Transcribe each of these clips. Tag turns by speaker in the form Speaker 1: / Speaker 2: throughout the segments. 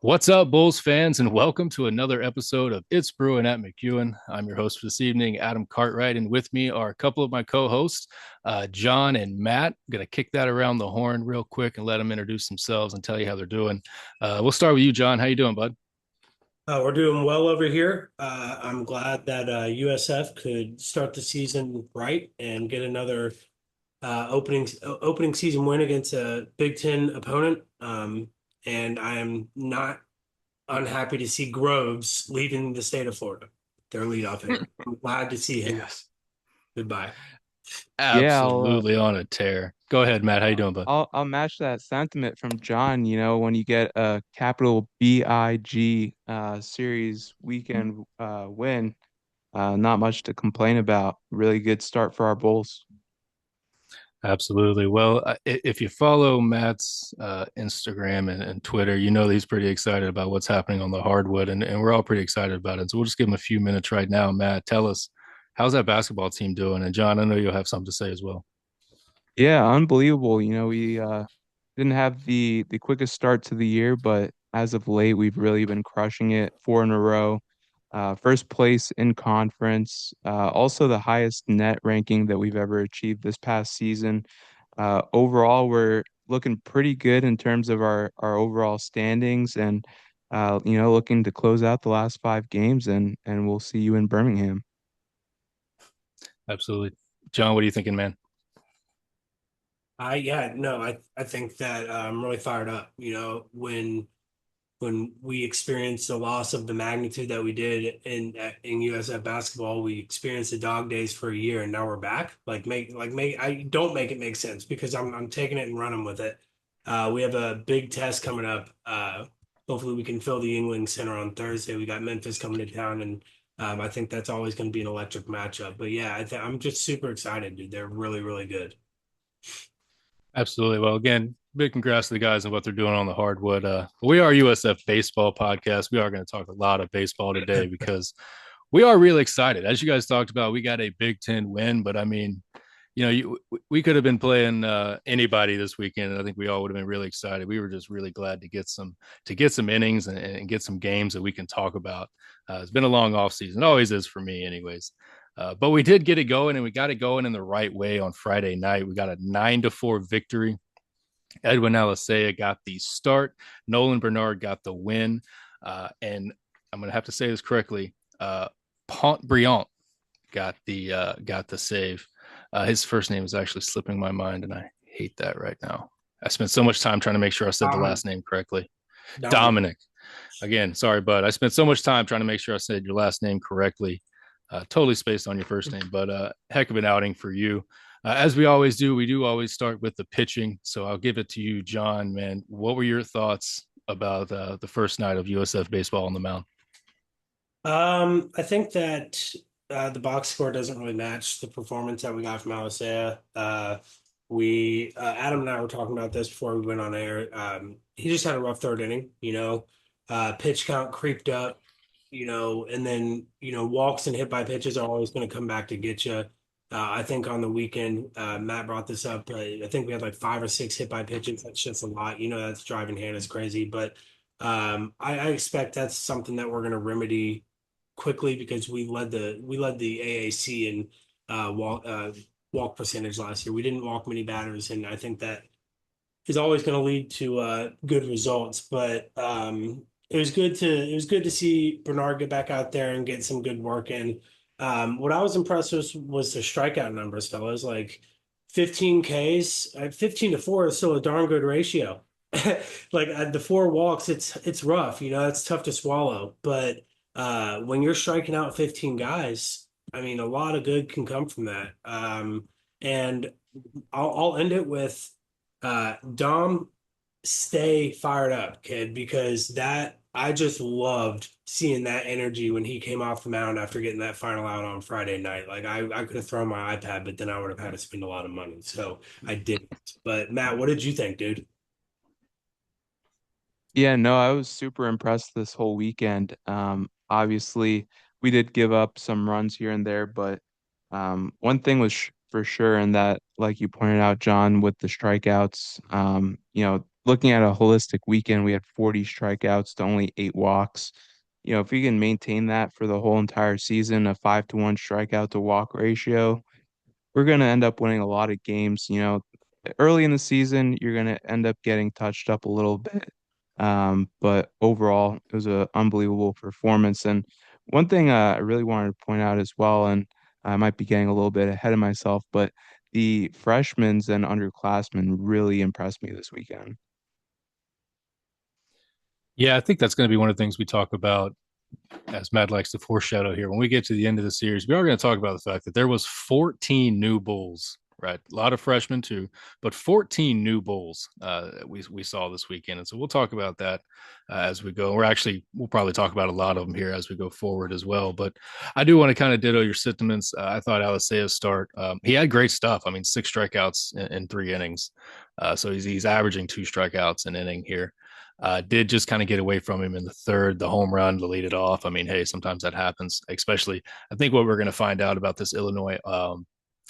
Speaker 1: What's up, Bulls fans, and welcome to another episode of It's Brewin at McEwen. I'm your host for this evening, Adam Cartwright, and with me are a couple of my co-hosts, John and Matt. I'm gonna kick that around the horn real quick and let them introduce themselves and tell you how they're doing. We'll start with you, John. How you doing, bud?
Speaker 2: We're doing well over here. I'm glad that USF could start the season right and get another opening season win against a Big Ten opponent. And I am not unhappy to see Groves leaving the state of Florida, their leadoff hitter. I'm glad to see him.
Speaker 1: Yes,
Speaker 2: Goodbye.
Speaker 3: Yeah, I'll uh,
Speaker 1: absolutely on a tear. Go ahead, Matt. How you doing, bud?
Speaker 3: I'll match that sentiment from John. You know, when you get a capital BIG series weekend win, not much to complain about. Really good start for our Bulls.
Speaker 1: Absolutely. Well, if you follow Matt's Instagram and Twitter, you know that he's pretty excited about what's happening on the hardwood, and we're all pretty excited about it. So we'll just give him a few minutes right now. Matt, tell us, how's that basketball team doing? And John, I know you'll have something to say as well.
Speaker 3: Yeah, unbelievable. You know, we didn't have the quickest start to the year, but as of late, we've really been crushing it. Four in a row. First place in conference. Also the highest net ranking that we've ever achieved this past season. Overall, we're looking pretty good in terms of our overall standings, and you know, looking to close out the last five games, and we'll see you in Birmingham.
Speaker 1: Absolutely. John, what are you thinking, man?
Speaker 2: Yeah, no, I think that I'm really fired up. When we experienced a loss of the magnitude that we did in USF basketball, we experienced the dog days for a year, and now we're back. I don't make it make sense because I'm taking it and running with it. We have a big test coming up. Hopefully, we can fill the Yingling Center on Thursday. We got Memphis coming to town, and I think that's always going to be an electric matchup. But yeah, I'm just super excited, dude. They're really, really good.
Speaker 1: Absolutely. Well, again, big congrats to the guys and what they're doing on the hardwood. We are USF baseball podcast. We are going to talk a lot of baseball today because we are really excited. As you guys talked about, we got a Big Ten win, but I mean, we could have been playing anybody this weekend, and I think we all would have been really excited. We were just really glad to get some innings and get some games that we can talk about. It's been a long off season, it always is for me, anyways. But we did get it going, and we got it going in the right way on Friday night. We got a 9-4 victory. Edwin Alisea got the start. Nolan Bernard got the win. And I'm going to have to say this correctly. Pont Briant got the save. His first name is actually slipping my mind, and I hate that right now. I spent so much time trying to make sure I said the
Speaker 2: Dominic,
Speaker 1: last name correctly.
Speaker 2: Dominic.
Speaker 1: Dominic. Again, sorry, bud. I spent so much time trying to make sure I said your last name correctly. Totally spaced on your first name, but heck of an outing for you. As we always do, we do always start with the pitching. So I'll give it to you, John. Man, what were your thoughts about the first night of USF baseball on the mound?
Speaker 2: I think that the box score doesn't really match the performance that we got from Alisea. We Adam and I were talking about this before we went on air. He just had a rough third inning, pitch count creeped up, and then walks and hit by pitches are always going to come back to get you. I think on the weekend, Matt brought this up. I think we had like five or six hit by pitches. That's just a lot. That's driving Hannah's crazy, but I expect that's something that we're going to remedy quickly because we led the AAC in walk percentage last year. We didn't walk many batters, and I think that is always going to lead to good results. But it was good to see Bernard get back out there and get some good work in. What I was impressed with was the strikeout numbers, fellas. Like 15 Ks, 15-4 is still a darn good ratio. Like the four walks, it's rough, it's tough to swallow. But when you're striking out 15 guys, I mean, a lot of good can come from that. And I'll end it with Dom, stay fired up, kid, because that I just loved seeing that energy when he came off the mound after getting that final out on Friday night. Like I could have thrown my iPad, but then I would have had to spend a lot of money. So I didn't. But Matt, what did you think, dude?
Speaker 3: Yeah, no, I was super impressed this whole weekend. Obviously, we did give up some runs here and there, but one thing was sh for sure, and that, like you pointed out, John, with the strikeouts, you know, looking at a holistic weekend, we had 40 strikeouts to only 8 walks. If we can maintain that for the whole entire season, a 5-to-1 strikeout to walk ratio, we're going to end up winning a lot of games. Early in the season, you're going to end up getting touched up a little bit. But overall, it was an unbelievable performance. And one thing I really wanted to point out as well, and I might be getting a little bit ahead of myself, but the freshmen and underclassmen really impressed me this weekend.
Speaker 1: Yeah, I think that's going to be one of the things we talk about, as Matt likes to foreshadow here. When we get to the end of the series, we are going to talk about the fact that there was 14 new bulls, right? A lot of freshmen too, but 14 new bulls we saw this weekend, and so we'll talk about that as we go. We'll probably talk about a lot of them here as we go forward as well. But I do want to kind of ditto your sentiments. I thought Alicea's start, he had great stuff. I mean, 6 strikeouts in 3 innings, so he's averaging 2 strikeouts an inning here. Did just kind of get away from him in the third, the home run to lead it off. I mean, hey, sometimes that happens, especially. I think what we're going to find out about this Illinois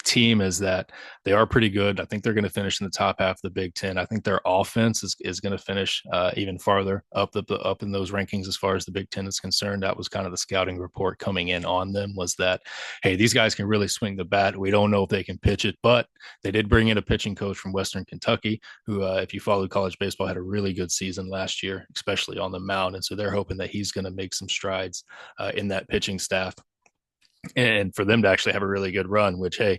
Speaker 1: team is that they are pretty good. I think they're going to finish in the top half of the Big Ten. I think their offense is going to finish even farther up in those rankings as far as the Big Ten is concerned. That was kind of the scouting report coming in on them, was that, hey, these guys can really swing the bat. We don't know if they can pitch it, but they did bring in a pitching coach from Western Kentucky who, if you followed college baseball, had a really good season last year, especially on the mound. And so they're hoping that he's going to make some strides in that pitching staff and for them to actually have a really good run, which, hey,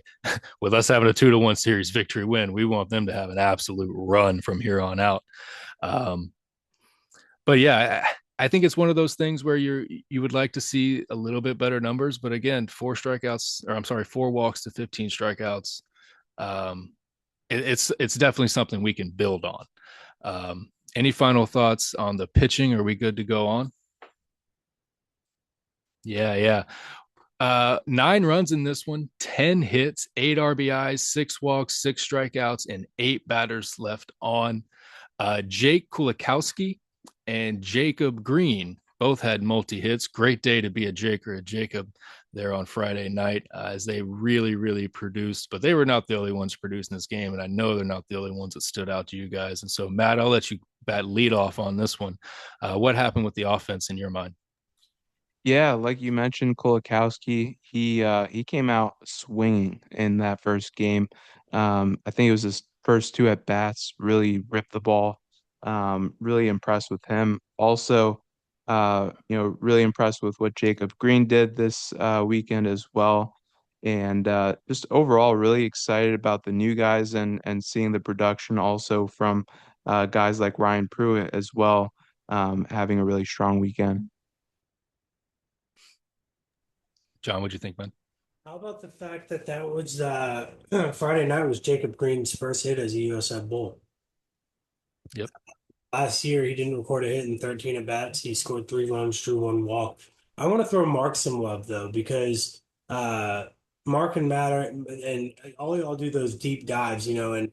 Speaker 1: with us having a 2-1 series victory win, we want them to have an absolute run from here on out. Um, but yeah, I think it's one of those things where you would like to see a little bit better numbers, but again, 4 walks to 15 strikeouts. Um, it's definitely something we can build on. Any final thoughts on the pitching? Are we good to go on? Yeah. 9 runs in this one, 10 hits, 8 RBIs, 6 walks, 6 strikeouts, and 8 batters left on. Jake Kulikowski and Jacob Green both had multi hits. Great day to be a Jake or a Jacob there on Friday night, as they really, really produced. But they were not the only ones producing this game, and I know they're not the only ones that stood out to you guys. And so, Matt, I'll let you bat lead off on this one. What happened with the offense in your mind?
Speaker 3: Yeah, like you mentioned, Kolakowski, he came out swinging in that first game. I think it was his first two at bats, really ripped the ball. Really impressed with him. Also, really impressed with what Jacob Green did this weekend as well. And just overall, really excited about the new guys and seeing the production also from guys like Ryan Pruitt as well, having a really strong weekend.
Speaker 1: John, what'd you think, man?
Speaker 2: How about the fact that that was Friday night was Jacob Green's first hit as a USF Bull?
Speaker 1: Yep.
Speaker 2: Last year, he didn't record a hit in 13 at bats. He scored 3 runs, drew 1 walk. I want to throw Mark some love though, because Mark and Matt and all y'all do those deep dives, and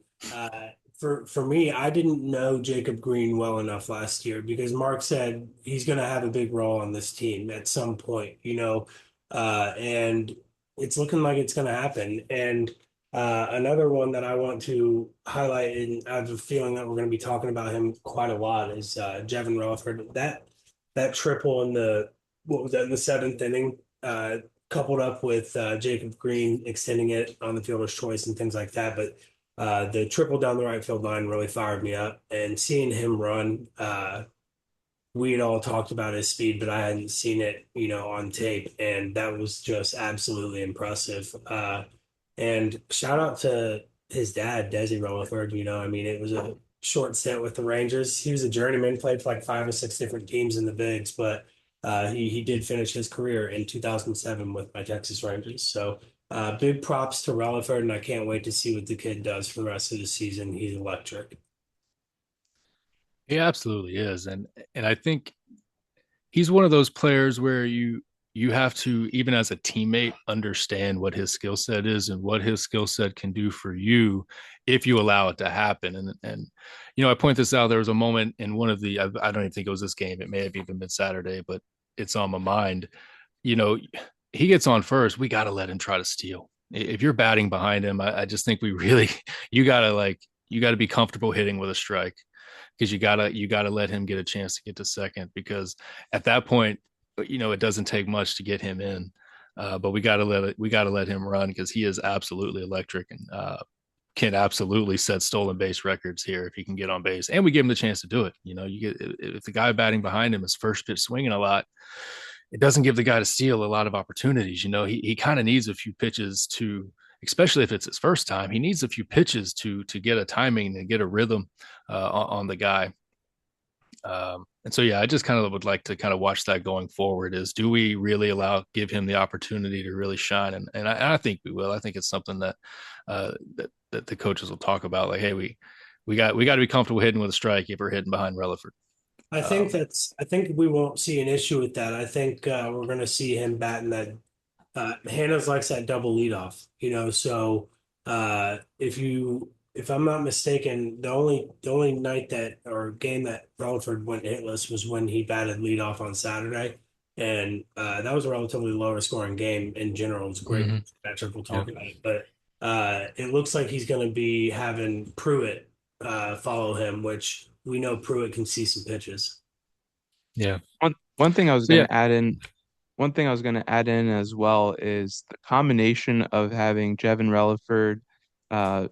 Speaker 2: for me, I didn't know Jacob Green well enough last year because Mark said he's going to have a big role on this team at some point, and it's looking like it's going to happen. And another one that I want to highlight, and I have a feeling that we're going to be talking about him quite a lot, is Jevin Rutherford. That triple in the what was that in the seventh inning, coupled up with Jacob Green extending it on the fielder's choice and things like that. But the triple down the right field line really fired me up, and seeing him run. We had all talked about his speed, but I hadn't seen it, on tape, and that was just absolutely impressive. And shout out to his dad, Desi Rutherford. I mean, it was a short stint with the Rangers. He was a journeyman, played for like 5 or 6 different teams in the bigs, but he did finish his career in 2007 with my Texas Rangers. So big props to Rutherford, and I can't wait to see what the kid does for the rest of the season. He's electric.
Speaker 1: He absolutely is. And I think he's one of those players where you have to, even as a teammate, understand what his skill set is and what his skill set can do for you if you allow it to happen. And I point this out. There was a moment in one of I don't even think it was this game. It may have even been Saturday, but it's on my mind. You know, he gets on first. We got to let him try to steal. If you're batting behind him, I just think you got to be comfortable hitting with a strike. because you gotta let him get a chance to get to second, because at that point, it doesn't take much to get him in. But we gotta let him run, because he is absolutely electric, and can absolutely set stolen base records here if he can get on base, and we give him the chance to do it. You get, if the guy batting behind him is first pitch swinging a lot, it doesn't give the guy to steal a lot of opportunities. He kind of needs a few pitches to, especially if it's his first time, he needs a few pitches to get a timing and get a rhythm on the guy. And so, yeah, I just kind of would like to kind of watch that going forward. Is, do we really give him the opportunity to really shine? And I think we will. I think it's something that the coaches will talk about. Like, hey, we got to be comfortable hitting with a strike if we're hitting behind Relaford.
Speaker 2: I think we won't see an issue with that. I think we're going to see him batting that. Hannah's likes that double leadoff, So if I'm not mistaken, the only night that or game that Relaford went hitless was when he batted leadoff on Saturday, and that was a relatively lower scoring game in general. It was a great
Speaker 1: Mm-hmm.
Speaker 2: matchup. We'll
Speaker 1: Yeah.
Speaker 2: talk about it, but it looks like he's going to be having Pruitt follow him, which we know Pruitt can see some pitches.
Speaker 1: Yeah.
Speaker 3: One thing I was
Speaker 1: So
Speaker 3: going
Speaker 1: yeah.
Speaker 3: to add in One thing I was going to add in as well is the combination of having Jevin Relaford,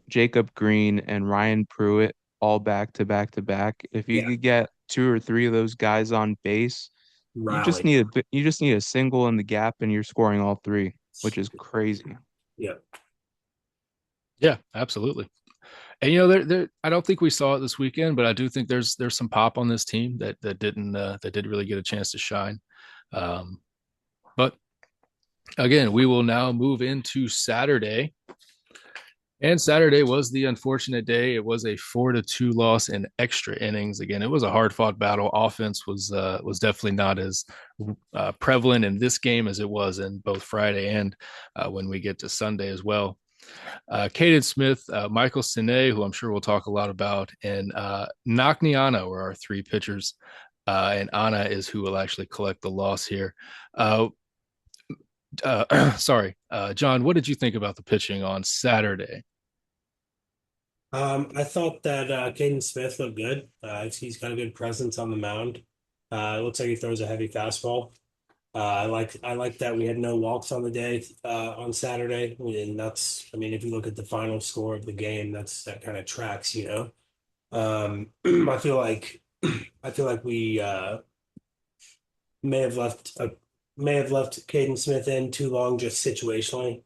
Speaker 3: Jacob Green, and Ryan Pruitt all back to back to back. If you
Speaker 2: Yeah,
Speaker 3: could get two or three of those guys on base,
Speaker 2: rally.
Speaker 3: you just need a single in the gap, and you're scoring all three, which is crazy.
Speaker 2: Yeah.
Speaker 1: Yeah, absolutely. And I don't think we saw it this weekend, but I do think there's some pop on this team that didn't really get a chance to shine. But again, we will now move into Saturday. And Saturday was the unfortunate day. It was a 4-2 loss in extra innings. Again, it was a hard fought battle. Offense was definitely not as prevalent in this game as it was in both Friday and when we get to Sunday as well. Caden Smith, Michael Sine, who I'm sure we'll talk a lot about, and Nakni Anna were our three pitchers. And Anna is who will actually collect the loss here. Sorry, John, what did you think about the pitching on Saturday?
Speaker 2: I thought that Caden Smith looked good. He's got a good presence on the mound. It looks like he throws a heavy fastball. I like that we had no walks on the day on Saturday, and I mean, if you look at the final score of the game, that kind of tracks. I feel like we may have left Caden Smith in too long just situationally.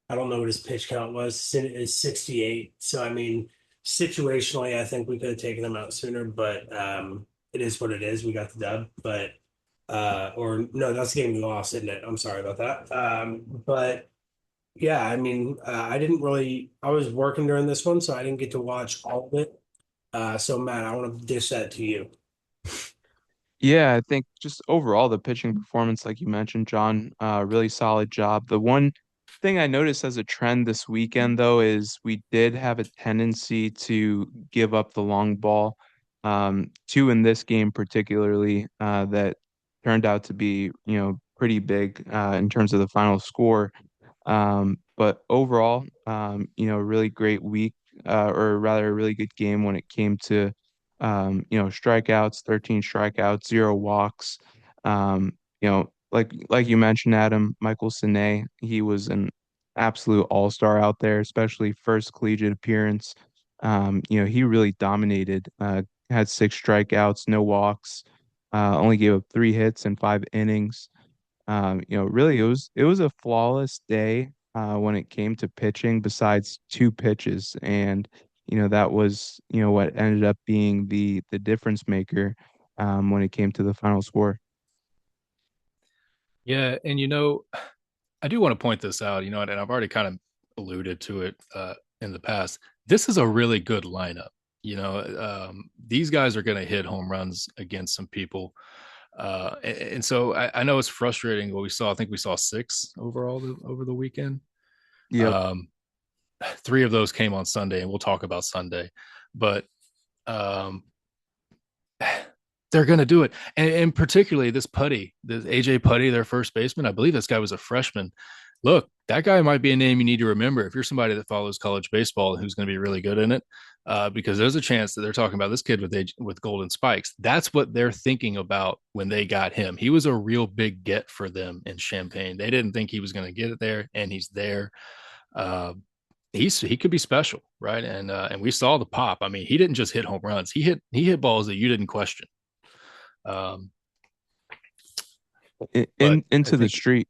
Speaker 2: I don't know what his pitch count was. It's 68. So I mean, situationally, I think we could have taken him out sooner, but it is what it is. We got the dub, but or no, that's the game we lost, isn't it? I'm sorry about that. But yeah, I mean, I was working during this one, so I didn't get to watch all of it. So Matt, I want to dish that to you.
Speaker 3: Yeah, I think just overall the pitching performance, like you mentioned, John, really solid job. The one thing I noticed as a trend this weekend, though, is we did have a tendency to give up the long ball. Two in this game particularly, that turned out to be, pretty big in terms of the final score. But overall, really great week, or rather a really good game when it came to strikeouts, 13 strikeouts, zero walks. Like you mentioned, Adam, Michael Sine, he was an absolute all-star out there, especially first collegiate appearance. He really dominated, had six strikeouts, no walks, only gave up three hits in 5 innings. Really it was a flawless day when it came to pitching besides two pitches. And that was what ended up being the difference maker when it came to the final score.
Speaker 1: Yeah, and I do want to point this out, and I've already kind of alluded to it in the past. This is a really good lineup. These guys are going to hit home runs against some people. And so I know it's frustrating what we saw. I think we saw six overall over the weekend.
Speaker 3: Yep.
Speaker 1: Um, three of those came on Sunday, and we'll talk about Sunday. But um, they're going to do it. And particularly this AJ Putty, their first baseman. I believe this guy was a freshman look, that guy might be a name you need to remember if you're somebody that follows college baseball and who's going to be really good in it. Because there's a chance that they're talking about this kid with golden spikes. That's what they're thinking about when they got him. He was a real big get for them in Champaign. They didn't think he was going to get it there, and he's there. Uh, he could be special, right? And we saw the pop. I mean, he didn't just hit home runs. He hit balls that you didn't question. Um, but I
Speaker 3: Into the
Speaker 1: think
Speaker 3: street.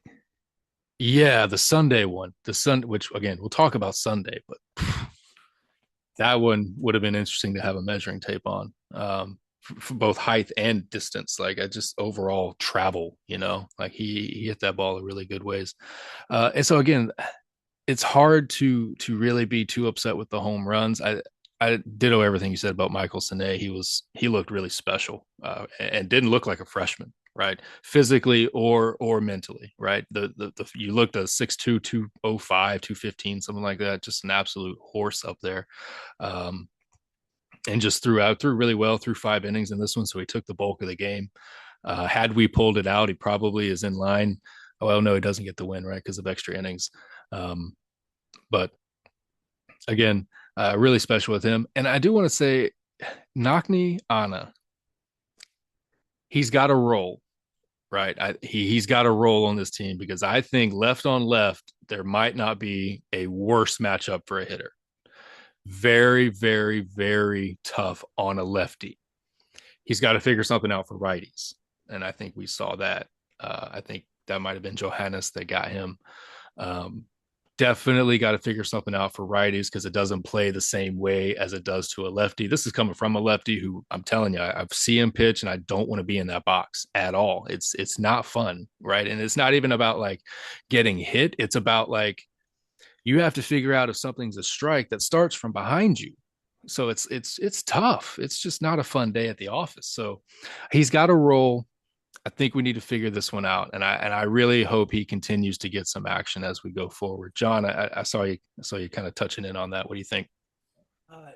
Speaker 1: yeah, the Sunday one, which again we'll talk about Sunday, but that one would have been interesting to have a measuring tape on, for both height and distance. Like I just overall travel, like he hit that ball in really good ways. And so again, it's hard to really be too upset with the home runs. I ditto everything you said about Michael Sine. He looked really special, and didn't look like a freshman, right? Physically or mentally, right? The you looked at 6'2", 205, 215, something like that. Just an absolute horse up there. Um, and just threw really well through 5 innings in this one. So he took the bulk of the game. Had we pulled it out, he probably is in line. Well, no, he doesn't get the win, right? Because of extra innings. But again, really special with him. And I do want to say, Nakni Anna, he's got a role, right? He's got a role on this team because I think left on left, there might not be a worse matchup for a hitter. Very, very, very tough on a lefty. He's got to figure something out for righties. And I think we saw that. I think that might have been Johannes that got him. Um, Definitely got to figure something out for righties because it doesn't play the same way as it does to a lefty. This is coming from a lefty who I'm telling you, I've seen him pitch and I don't want to be in that box at all. It's not fun, right? And it's not even about like getting hit. It's about like you have to figure out if something's a strike that starts from behind you. So it's tough. It's just not a fun day at the office. So he's got a role. I think we need to figure this one out, and I really hope he continues to get some action as we go forward. John, I saw you kind of touching in on that. What do you think?
Speaker 2: Uh,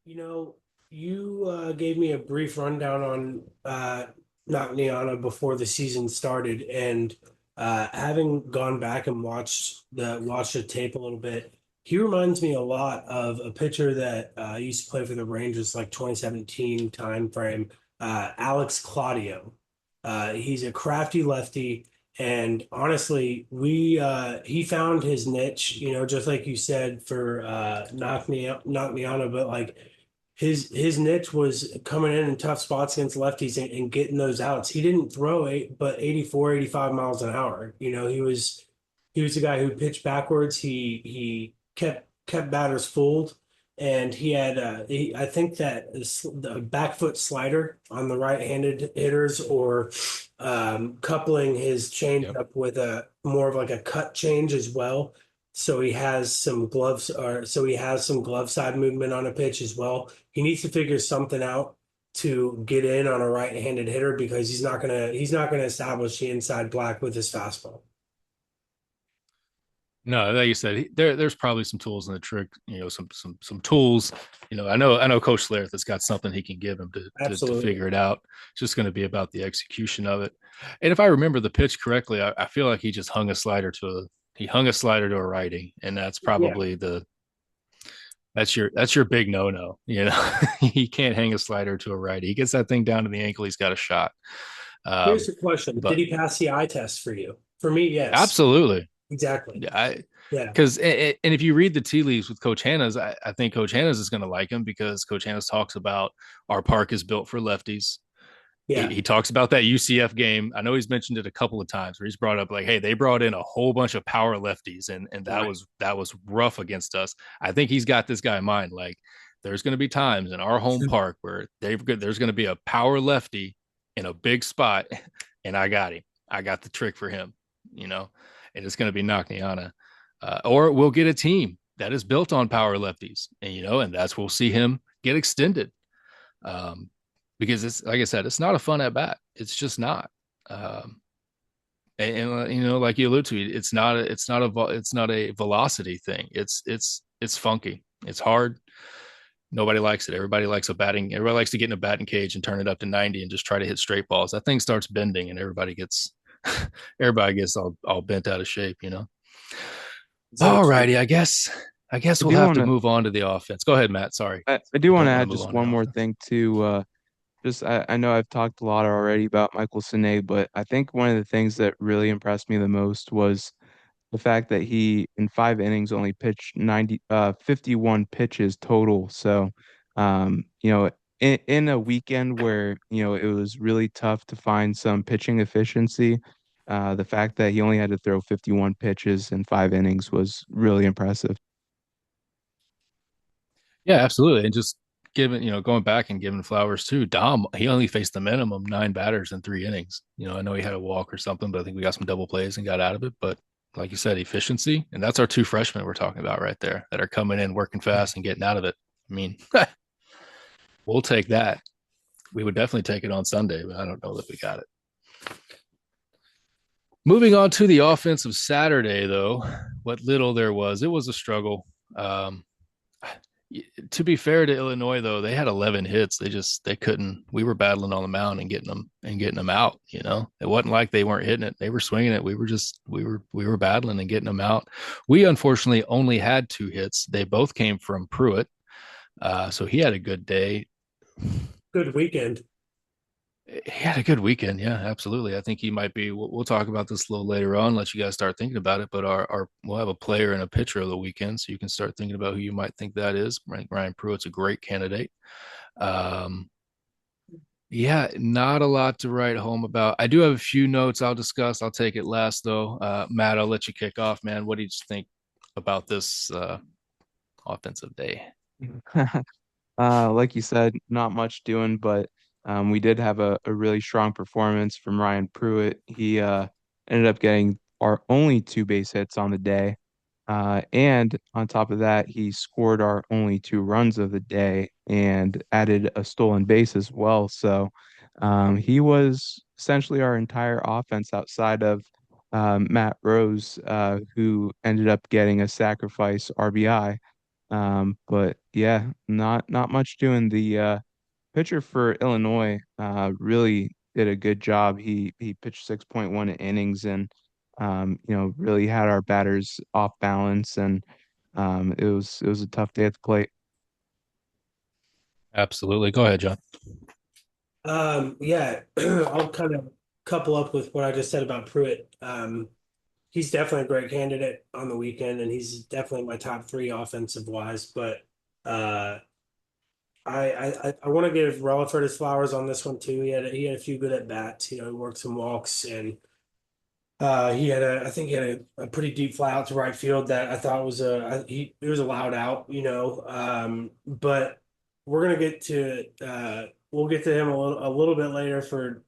Speaker 2: you know, you gave me a brief rundown on not Niana before the season started, and having gone back and watched the tape a little bit, he reminds me a lot of a pitcher that used to play for the Rangers, like 2017 time frame, Alex Claudio. He's a crafty lefty. And honestly, we he found his niche, just like you said for knock me on, but like his niche was coming in tough spots against lefties and getting those outs. He didn't throw but 84, 85 miles an hour. He was a guy who pitched backwards. He kept batters fooled, and he had I think that the back foot slider on the right-handed hitters, or coupling his
Speaker 1: Yep.
Speaker 2: changeup with a more of like a cut change as well. So he has some glove side movement on a pitch as well. He needs to figure something out to get in on a right-handed hitter because he's not gonna establish the inside black with his fastball.
Speaker 1: No, like you said, there's probably some tools in the trick. Some tools. I know Coach Slareth has got something he can give him to
Speaker 2: Absolutely.
Speaker 1: figure it out. It's just going to be about the execution of it. And if I remember the pitch correctly, I feel like he hung a slider to a righty, and that's
Speaker 2: Yeah.
Speaker 1: probably that's your big no. He can't hang a slider to a righty. He gets that thing down to the ankle, he's got a shot.
Speaker 2: Here's
Speaker 1: Um,
Speaker 2: the question. Did
Speaker 1: but
Speaker 2: he pass the eye test for you? For me, yes.
Speaker 1: absolutely,
Speaker 2: Exactly.
Speaker 1: yeah. I
Speaker 2: Yeah.
Speaker 1: because and if you read the tea leaves with Coach Hanna's, I think Coach Hanna's is going to like him because Coach Hanna's talks about our park is built for lefties. He,
Speaker 2: Yeah.
Speaker 1: he talks about that UCF game. I know he's mentioned it a couple of times where he's brought up like, hey, they brought in a whole bunch of power lefties, and that
Speaker 2: Right.
Speaker 1: was rough against us. I think he's got this guy in mind. Like, there's going to be times in our home park where there's going to be a power lefty in a big spot, and I got him. I got the trick for him, and it's going to be Nakniana. Or we'll get a team that is built on power lefties, and that's we'll see him get extended. Um, because it's like I said, it's not a fun at bat. It's just not. Um, like you allude to, it's not a velocity thing. It's funky. It's hard. Nobody likes it. Everybody likes to get in a batting cage and turn it up to 90 and just try to hit straight balls. That thing starts bending and everybody gets all bent out of shape.
Speaker 2: So
Speaker 1: All
Speaker 2: to
Speaker 1: righty, I guess
Speaker 3: I
Speaker 1: we'll
Speaker 3: do
Speaker 1: have
Speaker 3: want
Speaker 1: to
Speaker 3: to
Speaker 1: move on to the offense. Go ahead, Matt. Sorry.
Speaker 3: I do
Speaker 1: I
Speaker 3: want to
Speaker 1: don't want to
Speaker 3: add
Speaker 1: move
Speaker 3: just
Speaker 1: on to
Speaker 3: one
Speaker 1: the
Speaker 3: more
Speaker 1: offense.
Speaker 3: thing too. Just I know I've talked a lot already about Michael Sine, but I think one of the things that really impressed me the most was the fact that he in 5 innings only pitched 51 pitches total. So, you know, in a weekend where, it was really tough to find some pitching efficiency, the fact that he only had to throw 51 pitches in 5 innings was really impressive.
Speaker 1: Yeah, absolutely. And just going back and giving flowers too. Dom, he only faced the minimum 9 batters in 3 innings. I know he had a walk or something, but I think we got some double plays and got out of it. But like you said, efficiency, and that's our two freshmen we're talking about right there that are coming in, working fast, and getting out of it. I mean, we'll take that. We would definitely take it on Sunday, but I don't know that we got it. Moving on to the offensive Saturday, though, what little there was, it was a struggle. Um, to be fair to Illinois, though, they had 11 hits. They couldn't. We were battling on the mound and getting them out. It wasn't like they weren't hitting it; they were swinging it. We were battling and getting them out. We unfortunately only had 2 hits. They both came from Pruitt, so he had a good day.
Speaker 2: good weekend.
Speaker 1: He had a good weekend. Yeah, absolutely. I think he might be. We'll talk about this a little later on. Let you guys start thinking about it. But we'll have a player and a pitcher of the weekend, so you can start thinking about who you might think that is. Ryan Pruitt's a great candidate. Um, yeah, not a lot to write home about. I do have a few notes I'll discuss. I'll take it last though. Matt, I'll let you kick off, man. What do you think about this offensive day?
Speaker 3: Like you said, not much doing, but we did have a really strong performance from Ryan Pruitt. He ended up getting our only 2 base hits on the day. And on top of that, he scored our only 2 runs of the day and added a stolen base as well. So he was essentially our entire offense outside of Matt Rose, who ended up getting a sacrifice RBI. But yeah, not much doing. The pitcher for Illinois really did a good job. He pitched 6.1 innings and really had our batters off balance and it was a tough day at the plate.
Speaker 1: Absolutely. Go ahead, John.
Speaker 2: Yeah, I'll kind of couple up with what I just said about Pruitt. He's definitely a great candidate on the weekend, and he's definitely my top three offensive wise. But uh, I want to give Relaford his flowers on this one too. He had a few good at bats. He worked some walks, and I think he had a pretty deep fly out to right field that I thought was it was allowed out. But we're gonna get to we'll get to him a little bit later for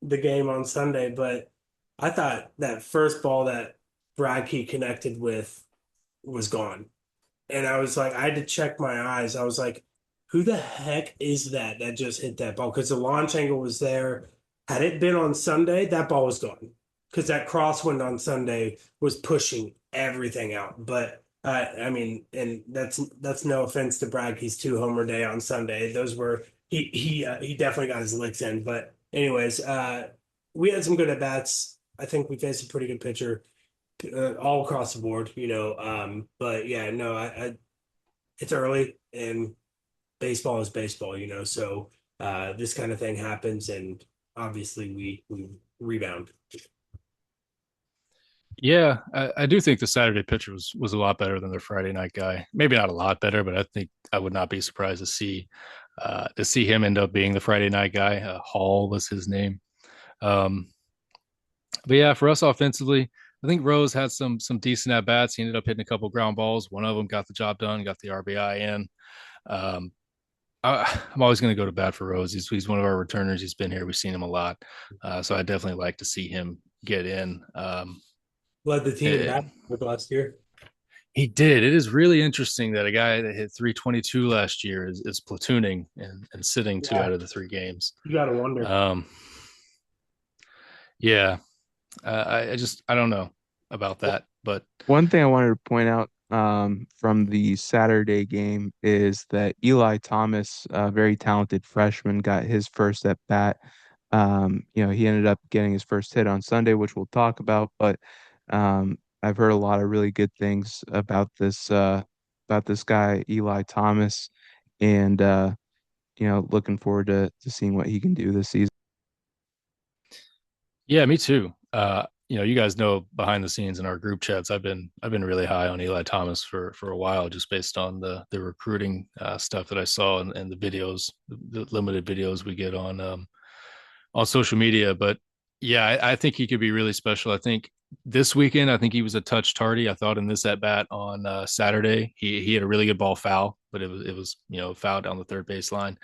Speaker 2: the game on Sunday, but I thought that first ball that Bradkey connected with was gone. And I was like, I had to check my eyes. I was like, who the heck is that just hit that ball? Because the launch angle was there. Had it been on Sunday, that ball was gone. Because that crosswind on Sunday was pushing everything out. But I mean, and that's no offense to Bradkey's 2 homer day on Sunday. Those were he definitely got his licks in. But anyways, we had some good at bats. I think we faced a pretty good pitcher all across the board. But yeah, no, it's early and baseball is baseball. So this kind of thing happens, and obviously we rebound.
Speaker 1: Yeah, I do think the Saturday pitcher was a lot better than the Friday night guy. Maybe not a lot better, but I think I would not be surprised to see him end up being the Friday night guy. Hall was his name. Um, but yeah, for us offensively, I think Rose had some decent at bats. He ended up hitting a couple ground balls. One of them got the job done, got the RBI in. Um, I'm always going to go to bat for Rose. He's one of our returners. He's been here. We've seen him a lot, so I definitely like to see him get in.
Speaker 2: Led the team in
Speaker 1: It,
Speaker 2: bat with last year.
Speaker 1: He did. It is really interesting that a guy that hit 322 last year is platooning and sitting 2 out
Speaker 2: Yeah,
Speaker 1: of the 3 games.
Speaker 2: you got to wonder.
Speaker 1: Um, yeah, I don't know about that, but
Speaker 3: One thing I wanted to point out from the Saturday game is that Eli Thomas, a very talented freshman, got his first at bat. He ended up getting his first hit on Sunday, which we'll talk about. But I've heard a lot of really good things about this guy Eli Thomas, and looking forward to seeing what he can do this season.
Speaker 1: Yeah, me too. You guys know behind the scenes in our group chats, I've been really high on Eli Thomas for a while, just based on the recruiting stuff that I saw and the videos, the limited videos we get on social media. But yeah, I think he could be really special. I think this weekend, I think he was a touch tardy. I thought in this at bat on Saturday, he had a really good ball foul, but it was foul down the third baseline,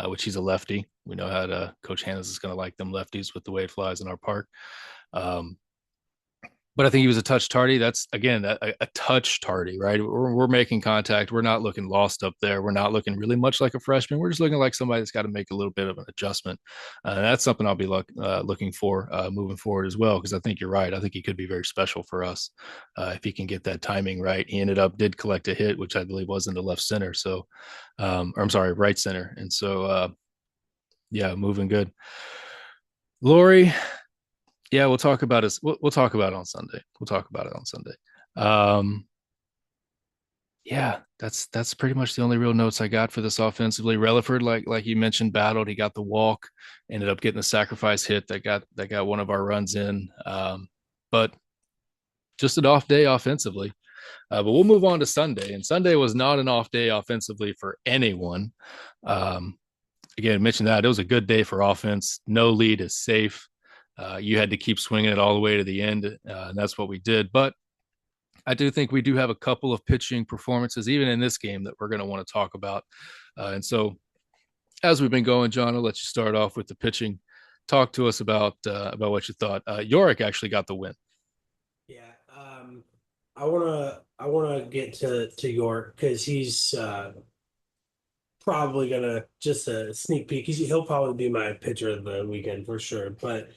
Speaker 1: which he's a lefty. We know how to Coach Hannes is going to like them lefties with the way it flies in our park. Um, but I think he was a touch tardy. That's again a touch tardy, right? We're making contact. We're not looking lost up there. We're not looking really much like a freshman. We're just looking like somebody that's got to make a little bit of an adjustment. And that's something I'll be looking for moving forward as well, because I think you're right. I think he could be very special for us if he can get that timing right. He did collect a hit, which I believe was into left center. So, or I'm sorry, right center. And so, yeah, moving good. Lori, yeah, we'll talk about it. We'll talk about it on Sunday. We'll talk about it on Sunday. Um, yeah, that's pretty much the only real notes I got for this offensively. Relaford, like you mentioned, battled. He got the walk, ended up getting a sacrifice hit that got one of our runs in. But just an off day offensively. But we'll move on to Sunday, and Sunday was not an off day offensively for anyone. Um, Again, I mentioned that it was a good day for offense. No lead is safe. You had to keep swinging it all the way to the end, and that's what we did. But I do think we do have a couple of pitching performances, even in this game, that we're going to want to talk about. And so, as we've been going, John, I'll let you start off with the pitching. Talk to us about what you thought. Yorick actually got the win.
Speaker 2: Yeah, I wanna get to York because he's probably gonna just a sneak peek. He'll probably be my pitcher of the weekend for sure. But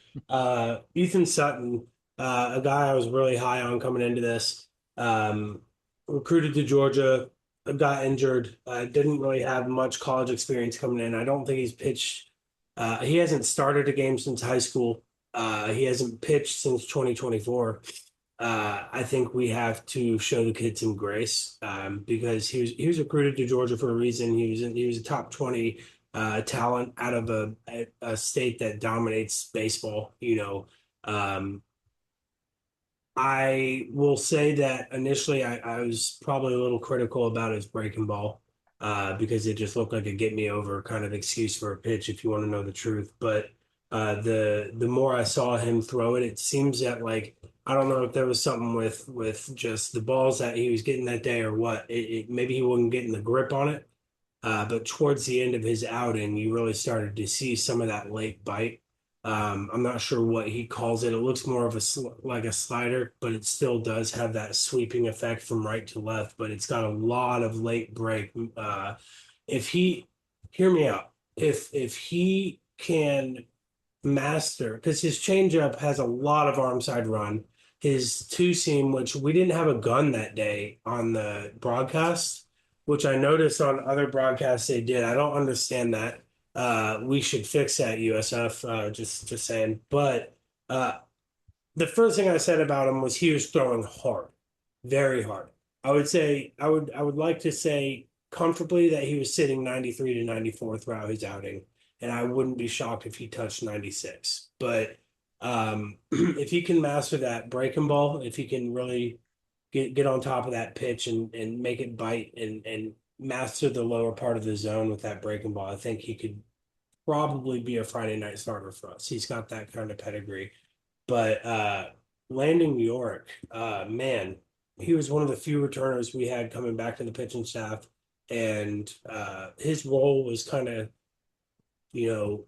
Speaker 2: Ethan Sutton, a guy I was really high on coming into this, recruited to Georgia, got injured, didn't really have much college experience coming in. I don't think he's pitched. He hasn't started a game since high school. He hasn't pitched since 2024. I think we have to show the kid some grace because he was recruited to Georgia for a reason. He was a top 20 talent out of a state that dominates baseball. I will say that initially I was probably a little critical about his breaking ball because it just looked like a get me over kind of excuse for a pitch if you want to know the truth. But the more I saw him throw it, it seems that like I don't know if there was something with just the balls that he was getting that day or what. Maybe he wasn't getting the grip on it. But towards the end of his outing, you really started to see some of that late bite. I'm not sure what he calls it. It looks more of like a slider, but it still does have that sweeping effect from right to left. But it's got a lot of late break. If he, hear me out, if he can master, because his changeup has a lot of arm side run. His two seam, which we didn't have a gun that day on the broadcast, which I noticed on other broadcasts they did. I don't understand that. We should fix that USF. Just saying. But uh, the first thing I said about him was he was throwing hard, very hard. I would like to say comfortably that he was sitting 93 to 94 throughout his outing, and I wouldn't be shocked if he touched 96. But if he can master that breaking ball, if he can really get on top of that pitch and make it bite and master the lower part of the zone with that breaking ball, I think he could probably be a Friday night starter for us. He's got that kind of pedigree. But Landon York, man, he was one of the few returners we had coming back to the pitching staff, and his role was kind of, you know,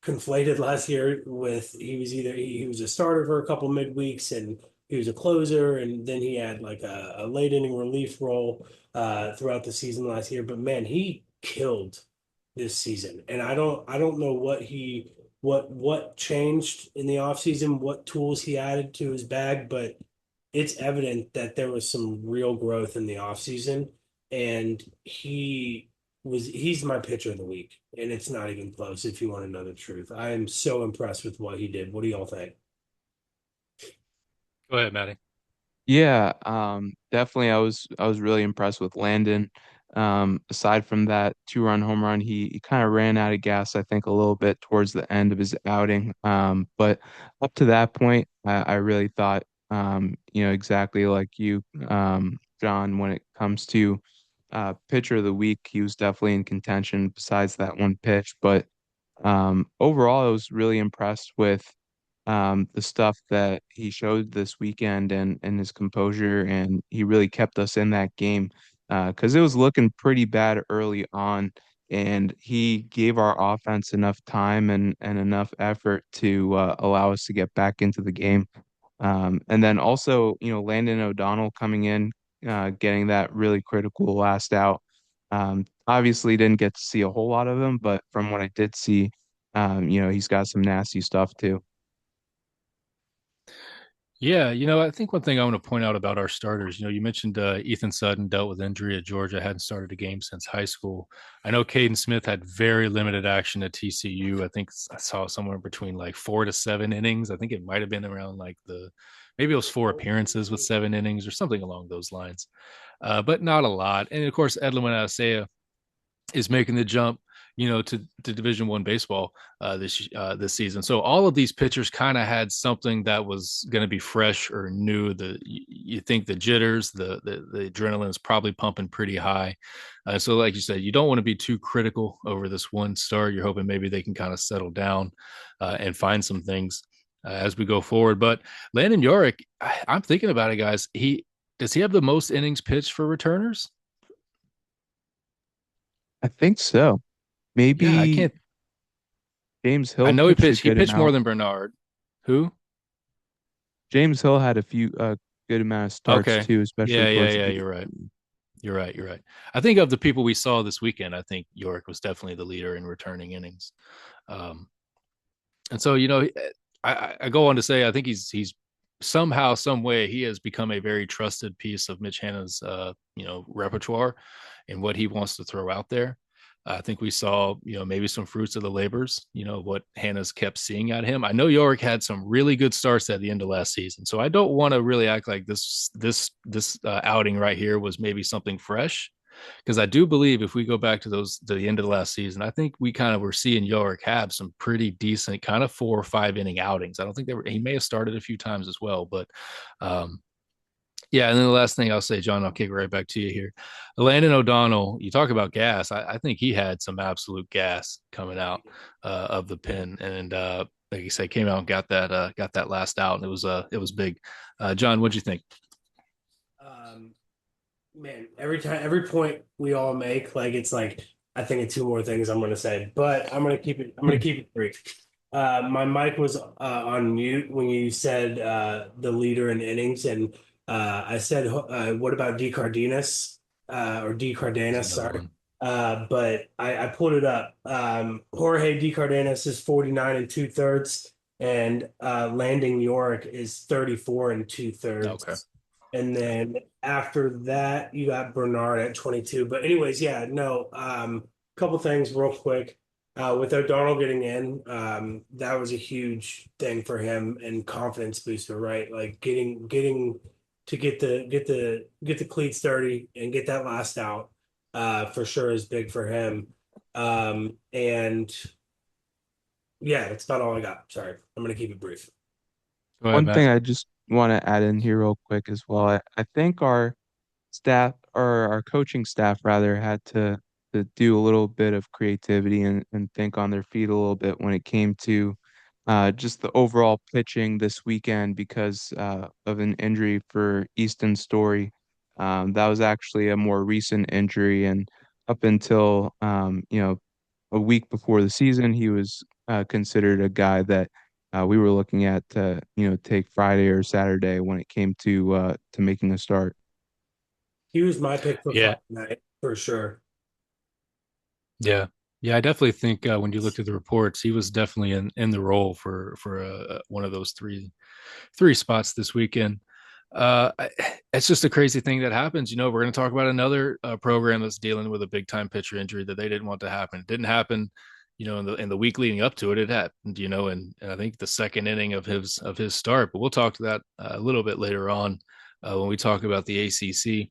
Speaker 2: conflated last year with he was a starter for a couple midweeks and he was a closer and then he had like a late inning relief role throughout the season last year. But man, he killed this season. And I don't know what changed in the offseason, what tools he added to his bag, but it's evident that there was some real growth in the offseason. And he's my pitcher of the week, and it's not even close if you want to know the truth. I am so impressed with what he did. What do y'all think?
Speaker 1: Go ahead, Maddie.
Speaker 3: Yeah, definitely. I was really impressed with Landon. Aside from that 2-run home run, he kind of ran out of gas, I think, a little bit towards the end of his outing. But up to that point, I really thought, exactly like you, John, when it comes to pitcher of the week, he was definitely in contention. Besides that one pitch, but overall, I was really impressed with the stuff that he showed this weekend and his composure, and he really kept us in that game because it was looking pretty bad early on, and he gave our offense enough time and enough effort to allow us to get back into the game. And then also, Landon O'Donnell coming in, getting that really critical last out. Obviously, didn't get to see a whole lot of him, but from what I did see, he's got some nasty stuff too.
Speaker 1: Yeah, I think one thing I want to point out about our starters, you mentioned Ethan Sutton dealt with injury at Georgia, hadn't started a game since high school. I know Caden Smith had very limited action at TCU. I think I saw somewhere between like 4 to 7 innings. I think it might have been around like maybe it was 4 appearances with 7 innings or something along those lines, but not a lot. And of course, Edwin Asea is making the jump, to Division 1 baseball this season. So all of these pitchers kind of had something that was going to be fresh or new. You think the jitters, the adrenaline is probably pumping pretty high. So like you said, you don't want to be too critical over this one start. You're hoping maybe they can kind of settle down and find some things as we go forward. But Landon Yorick, I'm thinking about it, guys. Does he have the most innings pitched for returners?
Speaker 3: I think so.
Speaker 1: Yeah, I
Speaker 3: Maybe
Speaker 1: can't.
Speaker 3: James
Speaker 1: I
Speaker 3: Hill
Speaker 1: know he
Speaker 3: pitched a
Speaker 1: pitched. He
Speaker 3: good
Speaker 1: pitched more
Speaker 3: amount.
Speaker 1: than Bernard. Who?
Speaker 3: James Hill had a few good amount of starts
Speaker 1: Okay.
Speaker 3: too, especially
Speaker 1: Yeah, yeah,
Speaker 3: towards the
Speaker 1: yeah. You're right.
Speaker 3: beginning.
Speaker 1: You're right. You're right. I think of the people we saw this weekend, I think York was definitely the leader in returning innings. Um, and so, I go on to say I think he's somehow, some way, he has become a very trusted piece of Mitch Hanna's repertoire and what he wants to throw out there. I think we saw, maybe some fruits of the labors, what Hannah's kept seeing at him. I know York had some really good starts at the end of last season, so I don't want to really act like this outing right here was maybe something fresh, because I do believe if we go back to the end of the last season, I think we kind of were seeing York have some pretty decent kind of 4 or 5 inning outings. I don't think he may have started a few times as well, but um, yeah. And then the last thing I'll say, John, I'll kick it right back to you here. Landon O'Donnell, you talk about gas. I think he had some absolute gas coming out of the pen, and like you said, came out and got that last out, and it was big. John, what'd you think?
Speaker 2: Um, Man, every point we all make, like it's like I think of two more things I'm gonna say, but I'm gonna keep it brief. My mic was on mute when you said the leader in innings, and I said, "What about D Cardenas or D
Speaker 1: That's
Speaker 2: Cardenas?"
Speaker 1: another
Speaker 2: Sorry,
Speaker 1: one.
Speaker 2: but I pulled it up. Jorge D Cardenas is 49 and two thirds, and Landing York is 34 and two
Speaker 1: Okay.
Speaker 2: thirds. And then after that, you got Bernard at 22. But anyways, yeah, no. Couple things real quick. With O'Donnell getting in, that was a huge thing for him and confidence booster, right? Like getting to get the cleats dirty and get that last out, for sure is big for him. And yeah, that's about all I got. Sorry, I'm gonna keep it brief.
Speaker 1: Go ahead,
Speaker 3: One thing
Speaker 1: Matt.
Speaker 3: I just want to add in here real quick as well. I think our staff or our coaching staff rather had to do a little bit of creativity and think on their feet a little bit when it came to just the overall pitching this weekend because of an injury for Easton Story. That was actually a more recent injury, and up until a week before the season, he was considered a guy that we were looking at to take Friday or Saturday when it came to making a start.
Speaker 2: He was my pick for
Speaker 1: Yeah,
Speaker 2: Friday night for sure.
Speaker 1: yeah, yeah. I definitely think when you look at the reports, he was definitely in the role for one of those three spots this weekend. It's just a crazy thing that happens. We're going to talk about another program that's dealing with a big time pitcher injury that they didn't want to happen. It didn't happen, in the week leading up to it. It happened, and I think the second inning of his start. But we'll talk to that a little bit later on when we talk about the ACC.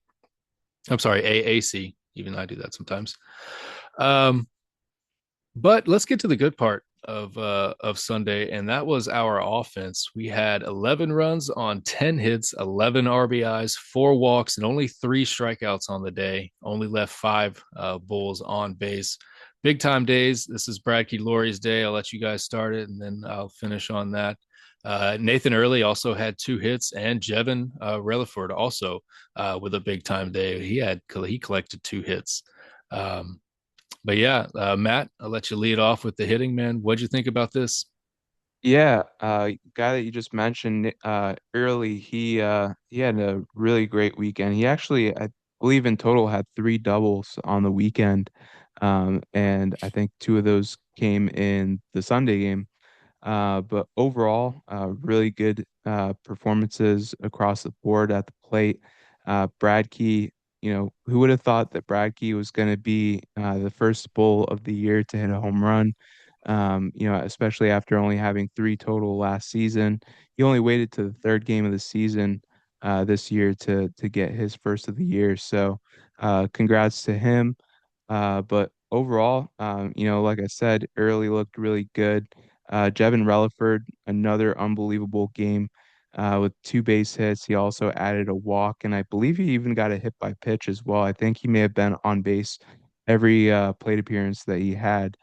Speaker 1: I'm sorry, AAC. Even I do that sometimes. Um, but let's get to the good part of Sunday, and that was our offense. We had 11 runs on 10 hits, 11 RBIs, 4 walks, and only 3 strikeouts on the day. Only left 5 Bulls on base. Big time days. This is Brad Keylori's day. I'll let you guys start it, and then I'll finish on that. Nathan Early also had 2 hits, and Jevin Relaford also with a big time day. He collected 2 hits. Um, but yeah, Matt, I'll let you lead off with the hitting, man. What'd you think about this?
Speaker 3: Yeah, guy that you just mentioned, early, he had a really great weekend. He actually, I believe in total had 3 doubles on the weekend. And I think 2 of those came in the Sunday game. But overall, really good performances across the board at the plate. Brad Key, who would have thought that Brad Key was going to be the first bull of the year to hit a home run? Especially after only having 3 total last season. He only waited to the third game of the season this year to get his first of the year. So, congrats to him. But overall, like I said, early looked really good. Jevin Relaford, another unbelievable game with 2 base hits. He also added a walk, and I believe he even got a hit by pitch as well. I think he may have been on base every plate appearance that he had.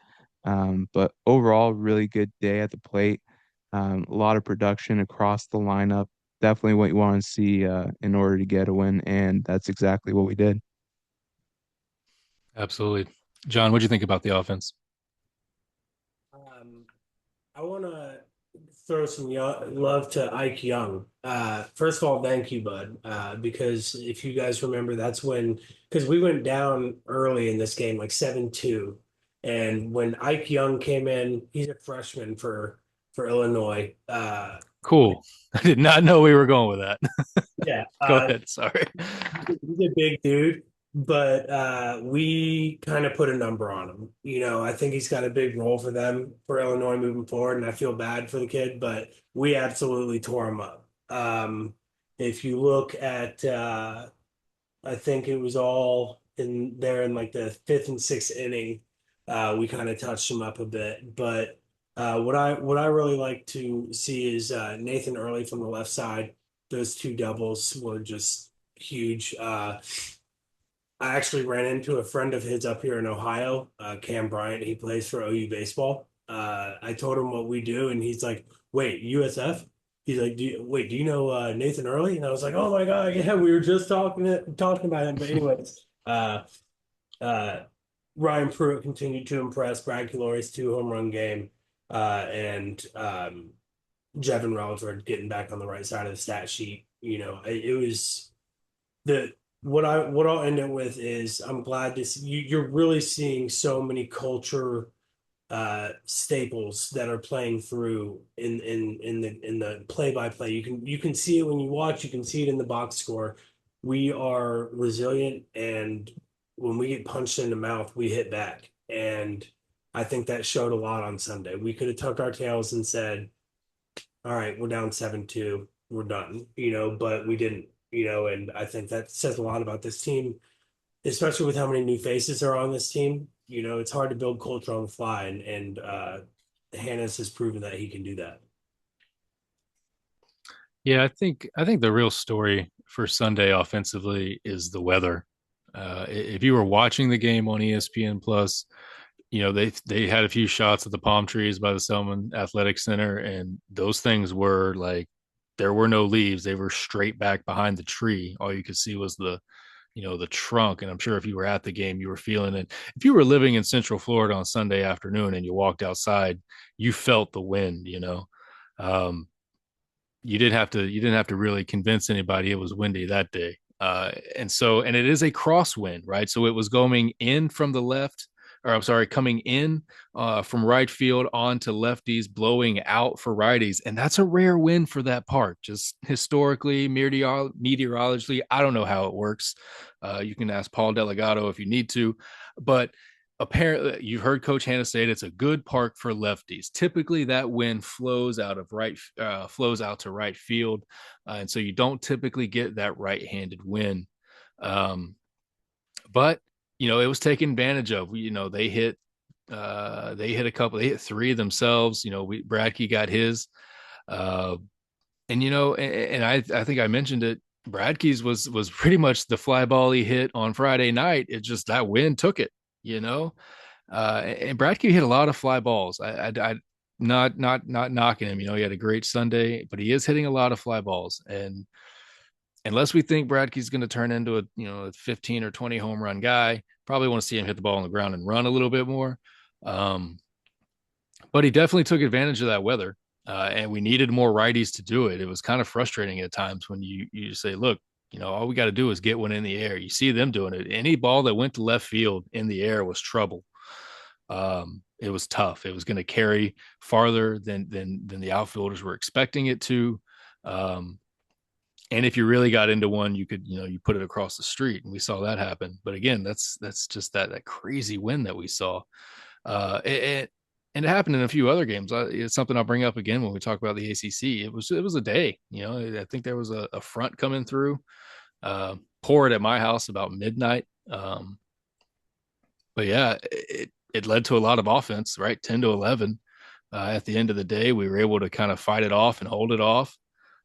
Speaker 3: But overall, really good day at the plate. A lot of production across the lineup. Definitely what you want to see in order to get a win, and that's exactly what we did.
Speaker 1: Absolutely. John, what'd you think about the offense?
Speaker 2: Um, I want to throw some love to Ike Young. First of all, thank you, bud. Because if you guys remember, that's when, because we went down early in this game, like 7-2. And when Ike Young came in, he's a freshman for Illinois.
Speaker 1: Cool. I did not know we were going with that.
Speaker 2: Yeah,
Speaker 1: Go ahead. Sorry.
Speaker 2: he's a big dude, but we kind of put a number on him. I think he's got a big role for them for Illinois moving forward, and I feel bad for the kid, but we absolutely tore him up. If you look at, I think it was all in there in like the fifth and sixth inning, we kind of touched him up a bit, but. What I really like to see is Nathan Early from the left side. Those 2 doubles were just huge. I actually ran into a friend of his up here in Ohio, Cam Bryant. He plays for OU baseball. I told him what we do, and he's like, "Wait, USF?" He's like, do you know Nathan Early?" And I was like, "Oh my God, yeah, we were just talking about him." But anyways, uh, Ryan Pruitt continued to impress. Brad Keylori's 2 home run game, and Jevin Relaford getting back on the right side of the stat sheet. It was the what I'll end it with is I'm glad to see you're really seeing so many culture staples that are playing through in the play by play. You can see it when you watch, you can see it in the box score. We are resilient, and when we get punched in the mouth, we hit back. And I think that showed a lot on Sunday. We could have tucked our tails and said, all right, we're down 7-2, we're done, but we didn't, and I think that says a lot about this team, especially with how many new faces are on this team. It's hard to build culture on the fly, and Hannes has proven that he can do that.
Speaker 1: Yeah, I think the real story for Sunday offensively is the weather. If you were watching the game on ESPN Plus, they had a few shots of the palm trees by the Selman Athletic Center, and those things were like there were no leaves; they were straight back behind the tree. All you could see was the trunk. And I'm sure if you were at the game, you were feeling it. If you were living in Central Florida on Sunday afternoon and you walked outside, you felt the wind. Um, you didn't have to really convince anybody it was windy that day. And it is a crosswind, right? So it was going in from the left, or I'm sorry, coming in from right field onto lefties, blowing out for righties, and that's a rare win for that park. Just historically, meteorologically, I don't know how it works. You can ask Paul Delegato if you need to, but apparently you've heard Coach Hannah say it's a good park for lefties. Typically, that wind flows out to right field, and so you don't typically get that right-handed wind. Um, but it was taken advantage of. They hit a couple. They hit three themselves. Bradkey got his, uh, and I think I mentioned it. Bradkey's was pretty much the fly ball he hit on Friday night. It just that wind took it. You know, and Bradkey hit a lot of fly balls. I not knocking him. He had a great Sunday, but he is hitting a lot of fly balls. And unless we think Bradkey's going to turn into a 15 or 20 home run guy, probably want to see him hit the ball on the ground and run a little bit more. Um, but he definitely took advantage of that weather, and we needed more righties to do it. It was kind of frustrating at times when you say, look, all we got to do is get one in the air. You see them doing it. Any ball that went to left field in the air was trouble. It was tough. It was going to carry farther than the outfielders were expecting it to. And if you really got into one, you could, you put it across the street, and we saw that happen. But again, that's just that crazy wind that we saw. And it happened in a few other games. It's something I'll bring up again when we talk about the ACC. It was a day. I think there was a front coming through, poured at my house about midnight. But yeah, it led to a lot of offense, right? 10-11. At the end of the day, we were able to kind of fight it off and hold it off.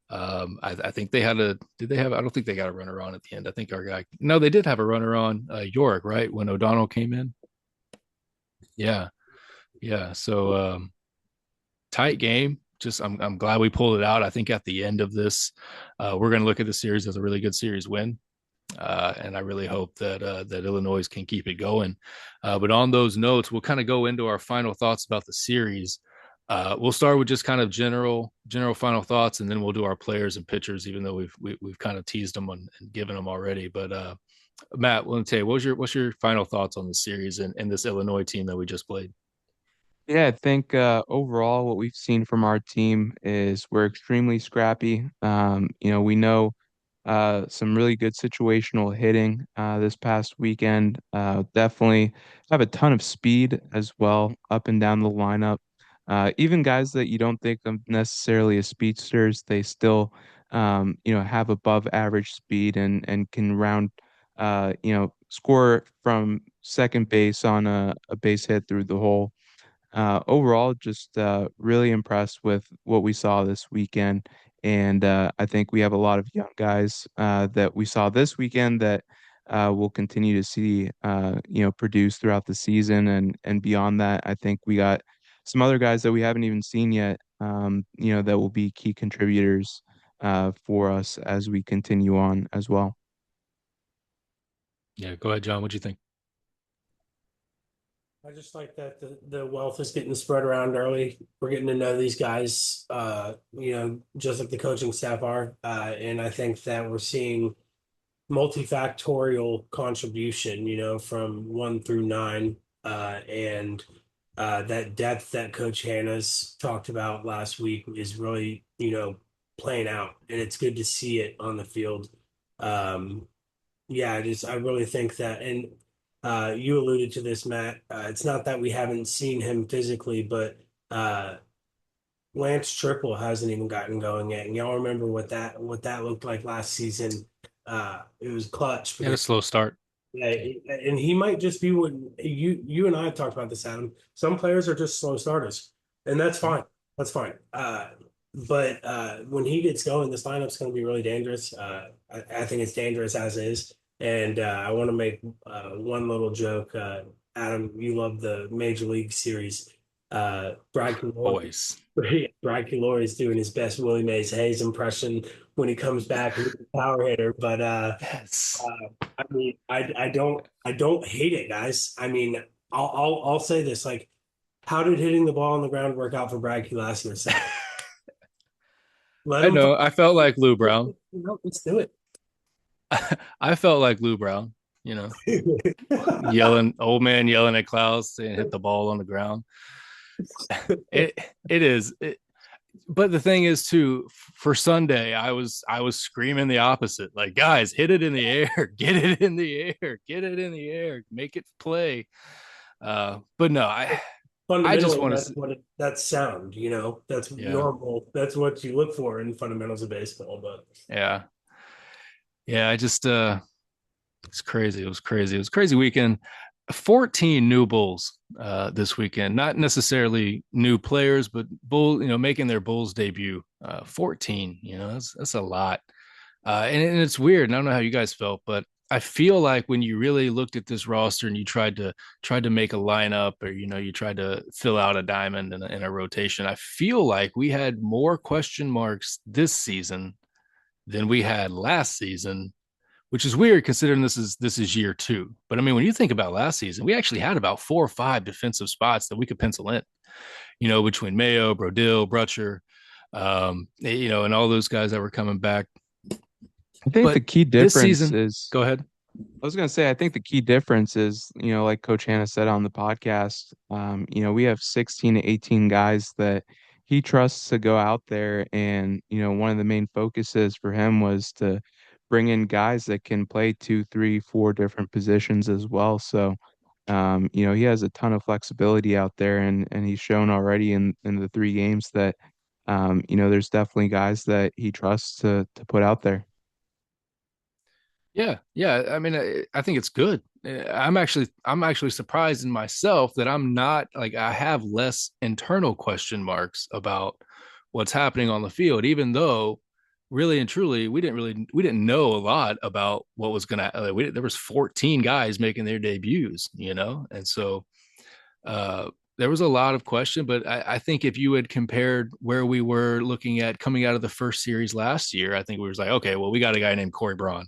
Speaker 1: I think they had did they have, I don't think they got a runner on at the end. I think our guy, no, they did have a runner on, York, right? When O'Donnell came in. Yeah. Yeah. So, tight game. Just, I'm glad we pulled it out. I think at the end of this, we're going to look at the series as a really good series win. And I really hope that Illinois can keep it going. But on those notes, we'll kind of go into our final thoughts about the series. We'll start with just kind of general final thoughts, and then we'll do our players and pitchers, even though we've kind of teased them and given them already. But Matt, let me tell you, what's your final thoughts on the series and this Illinois team that we just played?
Speaker 3: Yeah, I think overall what we've seen from our team is we're extremely scrappy. We know some really good situational hitting this past weekend. Definitely have a ton of speed as well up and down the lineup. Even guys that you don't think of necessarily as speedsters, they still have above average speed and can score from second base on a base hit through the hole. Overall, just really impressed with what we saw this weekend. And I think we have a lot of young guys that we saw this weekend that we'll continue to see, produce throughout the season and beyond that. I think we got some other guys that we haven't even seen yet, that will be key contributors for us as we continue on as well.
Speaker 1: Yeah, go ahead, John. What'd you think?
Speaker 2: I just like that the wealth is getting spread around early. We're getting to know these guys, just like the coaching staff are. And I think that we're seeing multifactorial contribution, from 1 through 9. And that depth that Coach Hannah's talked about last week is really, playing out. And it's good to see it on the field. Um, yeah, I really think that, and you alluded to this, Matt. It's not that we haven't seen him physically, but Lance Triple hasn't even gotten going yet. And y'all remember what that looked like last season? It was clutch
Speaker 1: He had a
Speaker 2: because
Speaker 1: slow start.
Speaker 2: yeah, and he might just be what you and I have talked about this, Adam. Some players are just slow starters, and that's fine. That's fine. But when he gets going, this lineup's going to be really dangerous. I think it's dangerous as is. And I want to make one little joke. Adam, you love the Major League Series. Brad Keylor,
Speaker 1: Always.
Speaker 2: Brad Keylor is doing his best Willie Mays Hayes impression when he comes back with the power hitter. But
Speaker 1: Yes.
Speaker 2: I mean, I don't hate it, guys. I mean, I'll say this: like, how did hitting the ball on the ground work out for Brad last year? So let
Speaker 1: I
Speaker 2: him.
Speaker 1: know. I felt like Lou Brown.
Speaker 2: Let's do it.
Speaker 1: I felt like Lou Brown, you know, old man yelling at clouds saying hit the ball on the ground. It it is. But the thing is too, for Sunday, I was screaming the opposite. Like, guys, hit it in the air, get it in the air, get it in the air, make it play. But no, I just
Speaker 2: Fundamentally,
Speaker 1: want
Speaker 2: that's
Speaker 1: to,
Speaker 2: that's sound, that's
Speaker 1: yeah,
Speaker 2: normal. That's what you look for in fundamentals of baseball. But
Speaker 1: yeah, yeah. I just, it's crazy. It was crazy. It was a crazy weekend. 14 new Bulls this weekend. Not necessarily new players, but Bull, making their Bulls debut. 14, that's a lot. And it's weird. And I don't know how you guys felt, but I feel like when you really looked at this roster and you tried to make a lineup, or you tried to fill out a diamond in a rotation, I feel like we had more question marks this season than we had last season, which is weird considering this is year two. But I mean, when you think about last season, we actually had about 4 or 5 defensive spots that we could pencil in, between Mayo, Brodil, Brutcher, and all those guys that were coming back.
Speaker 3: I think the
Speaker 1: But
Speaker 3: key
Speaker 1: this
Speaker 3: difference
Speaker 1: season,
Speaker 3: is
Speaker 1: go ahead.
Speaker 3: I was going to say, I think the key difference is, like Coach Hannah said on the podcast, we have 16 to 18 guys that he trusts to go out there. And, one of the main focuses for him was to bring in guys that can play 2, 3, 4 different positions as well. So, he has a ton of flexibility out there, and he's shown already in the 3 games that, there's definitely guys that he trusts to put out there.
Speaker 1: Yeah, yeah. I mean, I think it's good. I'm actually surprised in myself that I'm not like I have less internal question marks about what's happening on the field, even though really and truly we didn't know a lot about what was gonna. There was 14 guys making their debuts, and so uh, there was a lot of question. But I think if you had compared where we were looking at coming out of the first series last year, I think we was like, okay, well, we got a guy named Corey Braun.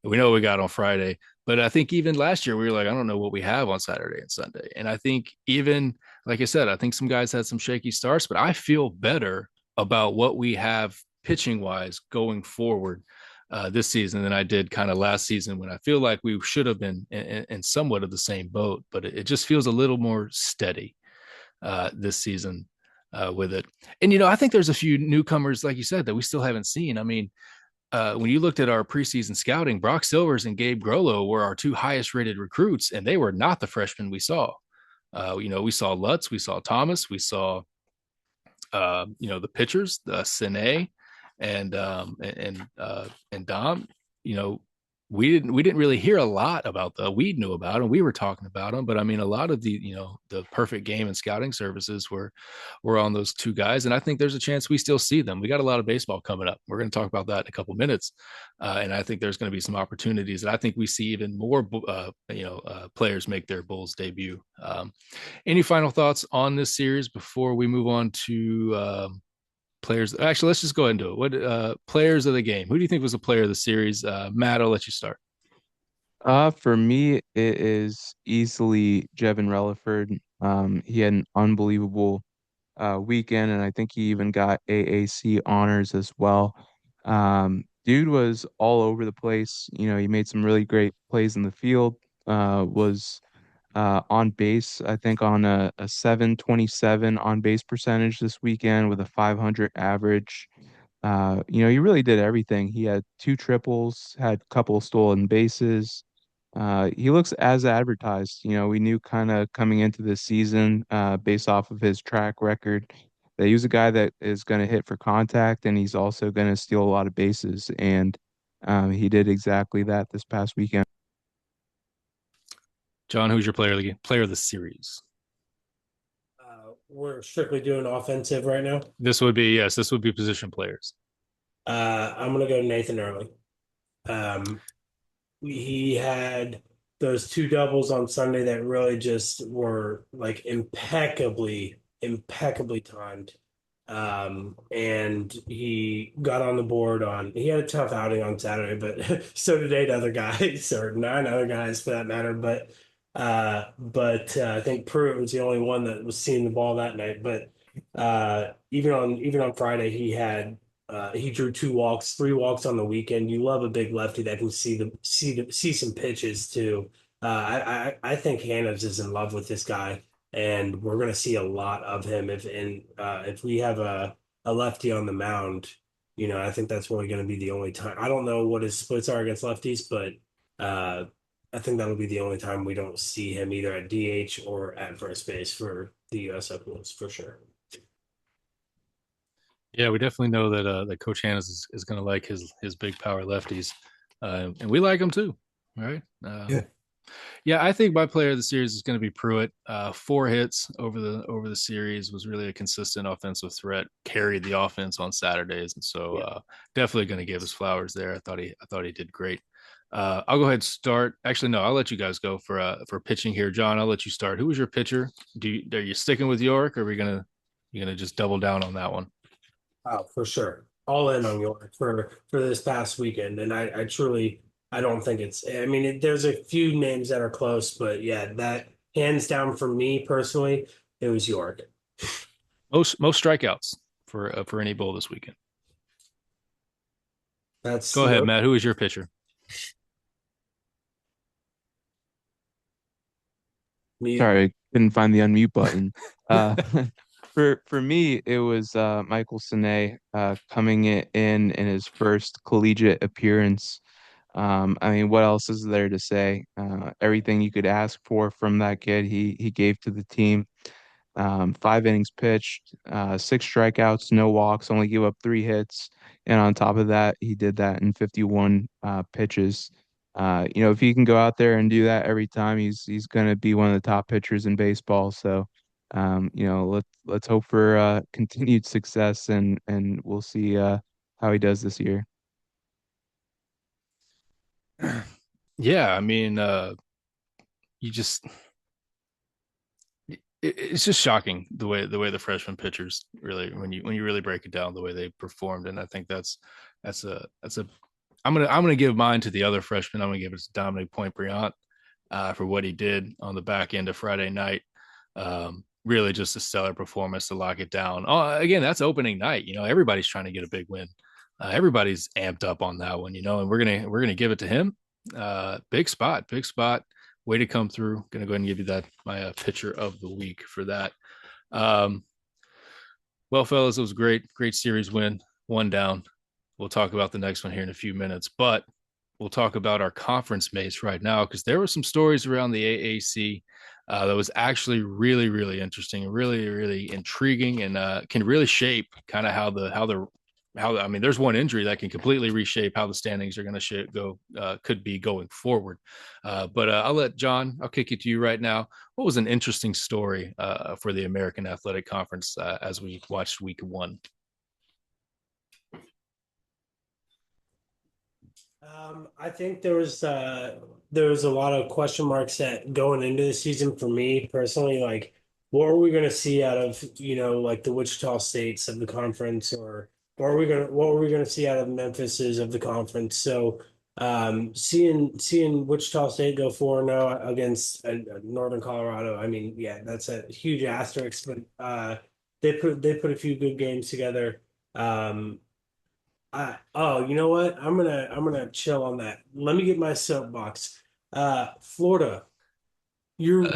Speaker 1: We know what we got on Friday. But I think even last year we were like, I don't know what we have on Saturday and Sunday. And I think even like I said, I think some guys had some shaky starts, but I feel better about what we have pitching wise going forward this season than I did kind of last season, when I feel like we should have been in somewhat of the same boat. But it just feels a little more steady this season with it. And I think there's a few newcomers, like you said, that we still haven't seen. I mean, when you looked at our preseason scouting, Brock Silvers and Gabe Grolo were our 2 highest rated recruits, and they were not the freshmen we saw. We saw Lutz, we saw Thomas, we saw the pitchers, Sine and Dom. You know, we didn't really hear a lot about the. We knew about them, we were talking about them, but I mean, a lot of the perfect game and scouting services were on those 2 guys, and I think there's a chance we still see them. We got a lot of baseball coming up. We're going to talk about that in a couple minutes, and I think there's going to be some opportunities, and I think we see even more players make their Bulls debut. Any final thoughts on this series before we move on to players? Actually, let's just go into it. What players of the game? Who do you think was the player of the series? Matt, I'll let you start.
Speaker 3: For me, it is easily Jevin Relaford. He had an unbelievable weekend, and I think he even got AAC honors as well. Dude was all over the place. He made some really great plays in the field. Was on base, I think, on a 727 on base percentage this weekend with a 500 average. He really did everything. He had 2 triples, had a couple of stolen bases. He looks as advertised. We knew kind of coming into this season, based off of his track record, that he was a guy that is going to hit for contact, and he's also going to steal a lot of bases. And he did exactly that this past weekend.
Speaker 1: John, who's your player of the game? Player of the series?
Speaker 2: We're strictly doing offensive right now.
Speaker 1: This would be position players.
Speaker 2: I'm gonna go Nathan Early. Um, he had those 2 doubles on Sunday that really just were like impeccably timed. And he got on the board he had a tough outing on Saturday, but so did 8 other guys, or 9 other guys for that matter. But I think Pruitt was the only one that was seeing the ball that night. But even on Friday, he drew 2 walks, 3 walks on the weekend. You love a big lefty that can see some pitches too. I think Hannah's is in love with this guy, and we're going to see a lot of him if we have a lefty on the mound. I think that's really going to be the only time. I don't know what his splits are against lefties, but I think that'll be the only time we don't see him either at DH or at first base for the USF Blues for sure.
Speaker 1: Yeah, we definitely know that that Coach Hannes is going to like his big power lefties, and we like them too, right?
Speaker 2: Yeah.
Speaker 1: Yeah, I think my player of the series is going to be Pruitt. 4 hits over the series, was really a consistent offensive threat. Carried the offense on Saturdays, and so
Speaker 2: Yeah.
Speaker 1: definitely going to give his flowers there. I thought he did great. I'll go ahead and start. Actually, no, I'll let you guys go for pitching here, John. I'll let you start. Who was your pitcher? Are you sticking with York, or are we gonna you gonna just double down on that one?
Speaker 2: Oh, for sure. All in on York for this past weekend, and I truly I don't think it's. I mean, there's a few names that are close, but yeah, that hands down for me personally, it was York.
Speaker 1: Most strikeouts for any bowl this weekend.
Speaker 2: That's
Speaker 1: Go ahead,
Speaker 2: York.
Speaker 1: Matt. Who is your pitcher?
Speaker 2: Me.
Speaker 3: Sorry, couldn't find the unmute button. Uh, for me, it was Michael Sine coming in his first collegiate appearance. I mean, what else is there to say? Everything you could ask for from that kid, he gave to the team. 5 innings pitched, 6 strikeouts, no walks, only gave up 3 hits. And on top of that, he did that in 51 pitches. If he can go out there and do that every time, he's going to be one of the top pitchers in baseball. So, let's hope for continued success, and we'll see how he does this year.
Speaker 1: Yeah, I mean, you just it's just shocking the way the freshman pitchers really when you really break it down the way they performed, and I think that's a I'm gonna give mine to the other freshman. I'm gonna give it to Dominic Point Briant for what he did on the back end of Friday night. Really just a stellar performance to lock it down. Again, that's opening night. Everybody's trying to get a big win. Everybody's amped up on that one. And we're gonna give it to him. Big spot, big spot. Way to come through. Gonna go ahead and give you that my pitcher of the week for that. Um, well, fellas, it was a great series win. One down. We'll talk about the next one here in a few minutes, but we'll talk about our conference mates right now because there were some stories around the AAC that was actually really, really interesting, really, really intriguing, and can really shape kind of how I mean, there's one injury that can completely reshape how the standings are going to go could be going forward. But I'll kick it to you right now. What was an interesting story for the American Athletic Conference as we watched week one?
Speaker 2: I think there was a lot of question marks that going into the season for me personally, like what are we going to see out of like the Wichita States of the conference, or what are we going to see out of Memphis's of the conference? So seeing Wichita State go 4-0 against Northern Colorado, I mean, yeah, that's a huge asterisk, but they put a few good games together. You know what? I'm gonna chill on that. Let me get my soapbox. Florida, you're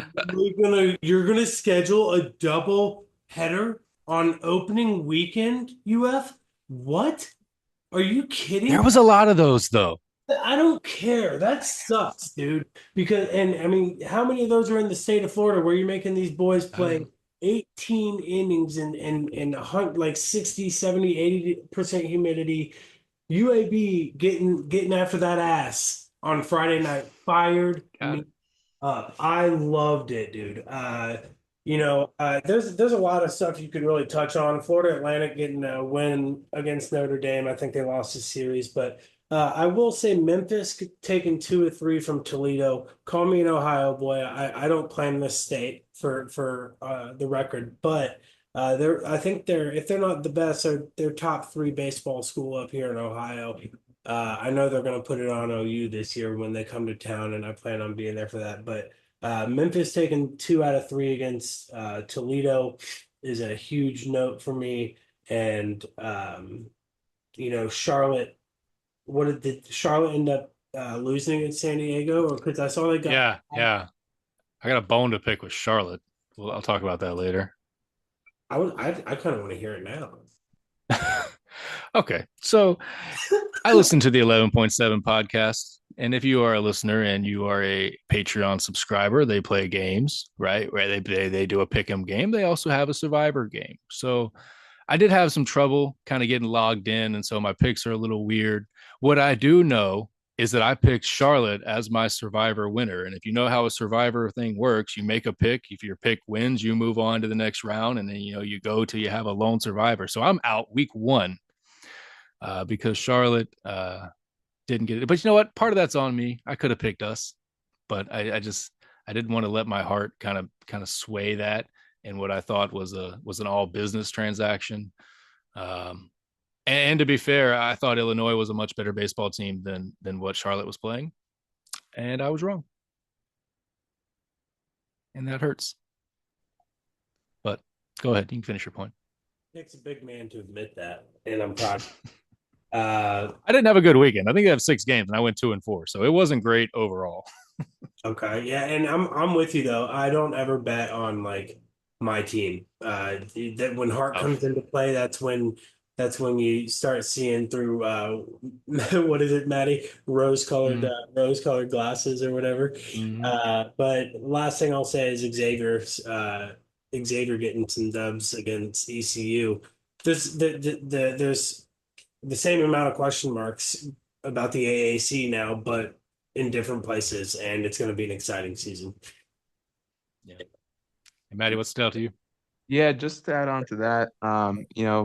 Speaker 2: gonna schedule a double header on opening weekend, UF? What? Are you
Speaker 1: There
Speaker 2: kidding?
Speaker 1: was a lot of those though.
Speaker 2: I don't care. That sucks, dude. Because and I mean, how many of those are in the state of Florida where you're making these boys play 18 innings and like 60, 70, 80% humidity? UAB getting after that ass on Friday night fired
Speaker 1: God.
Speaker 2: me up. I loved it, dude. There's a lot of stuff you could really touch on. Florida Atlantic getting a win against Notre Dame. I think they lost the series, but I will say Memphis taking 2 or 3 from Toledo. Call me an Ohio boy. I don't claim this state for the record, but I think they're if they're not the best, they're top 3 baseball school up here in Ohio. I know they're going to put it on OU this year when they come to town, and I plan on being there for that. But Memphis taking 2 out of 3 against Toledo is a huge note for me. And Charlotte. Did Charlotte end up losing in San Diego? Or because I saw they got.
Speaker 1: Yeah. I got a bone to pick with Charlotte. Well, I'll talk about that later.
Speaker 2: I kind of want to hear it now.
Speaker 1: Okay. So I listened to the 11.7 podcast, and if you are a listener and you are a Patreon subscriber, they play games, right? Where they do a pick 'em game. They also have a survivor game. So I did have some trouble kind of getting logged in, and so my picks are a little weird. What I do know is that I picked Charlotte as my survivor winner. And if you know how a survivor thing works, you make a pick. If your pick wins, you move on to the next round, and then you go till you have a lone survivor. So I'm out week one because Charlotte didn't get it. But you know what? Part of that's on me. I could have picked us, but I didn't want to let my heart kind of sway that in what I thought was an all business transaction. Um, and to be fair, I thought Illinois was a much better baseball team than what Charlotte was playing, and I was wrong, and that hurts. But go ahead, you can finish your point.
Speaker 2: Takes a big man to admit that, and I'm proud.
Speaker 1: I didn't have a good weekend. I think I have 6 games, and I went 2-4, so it wasn't great overall.
Speaker 2: Okay, yeah, and I'm with you though. I don't ever bet on like my team. That when heart
Speaker 1: Oh.
Speaker 2: comes into play, that's when you start seeing through what is it, Maddie?
Speaker 1: Mm-hmm.
Speaker 2: Rose-colored glasses or whatever.
Speaker 1: Mm-hmm.
Speaker 2: But last thing I'll say is Xavier getting some dubs against ECU. There's the same amount of question marks about the AAC now, but in different places, and it's going to be an exciting season.
Speaker 1: Yeah. Hey, Maddie, what's stood out to you?
Speaker 3: Yeah, just to add on to that,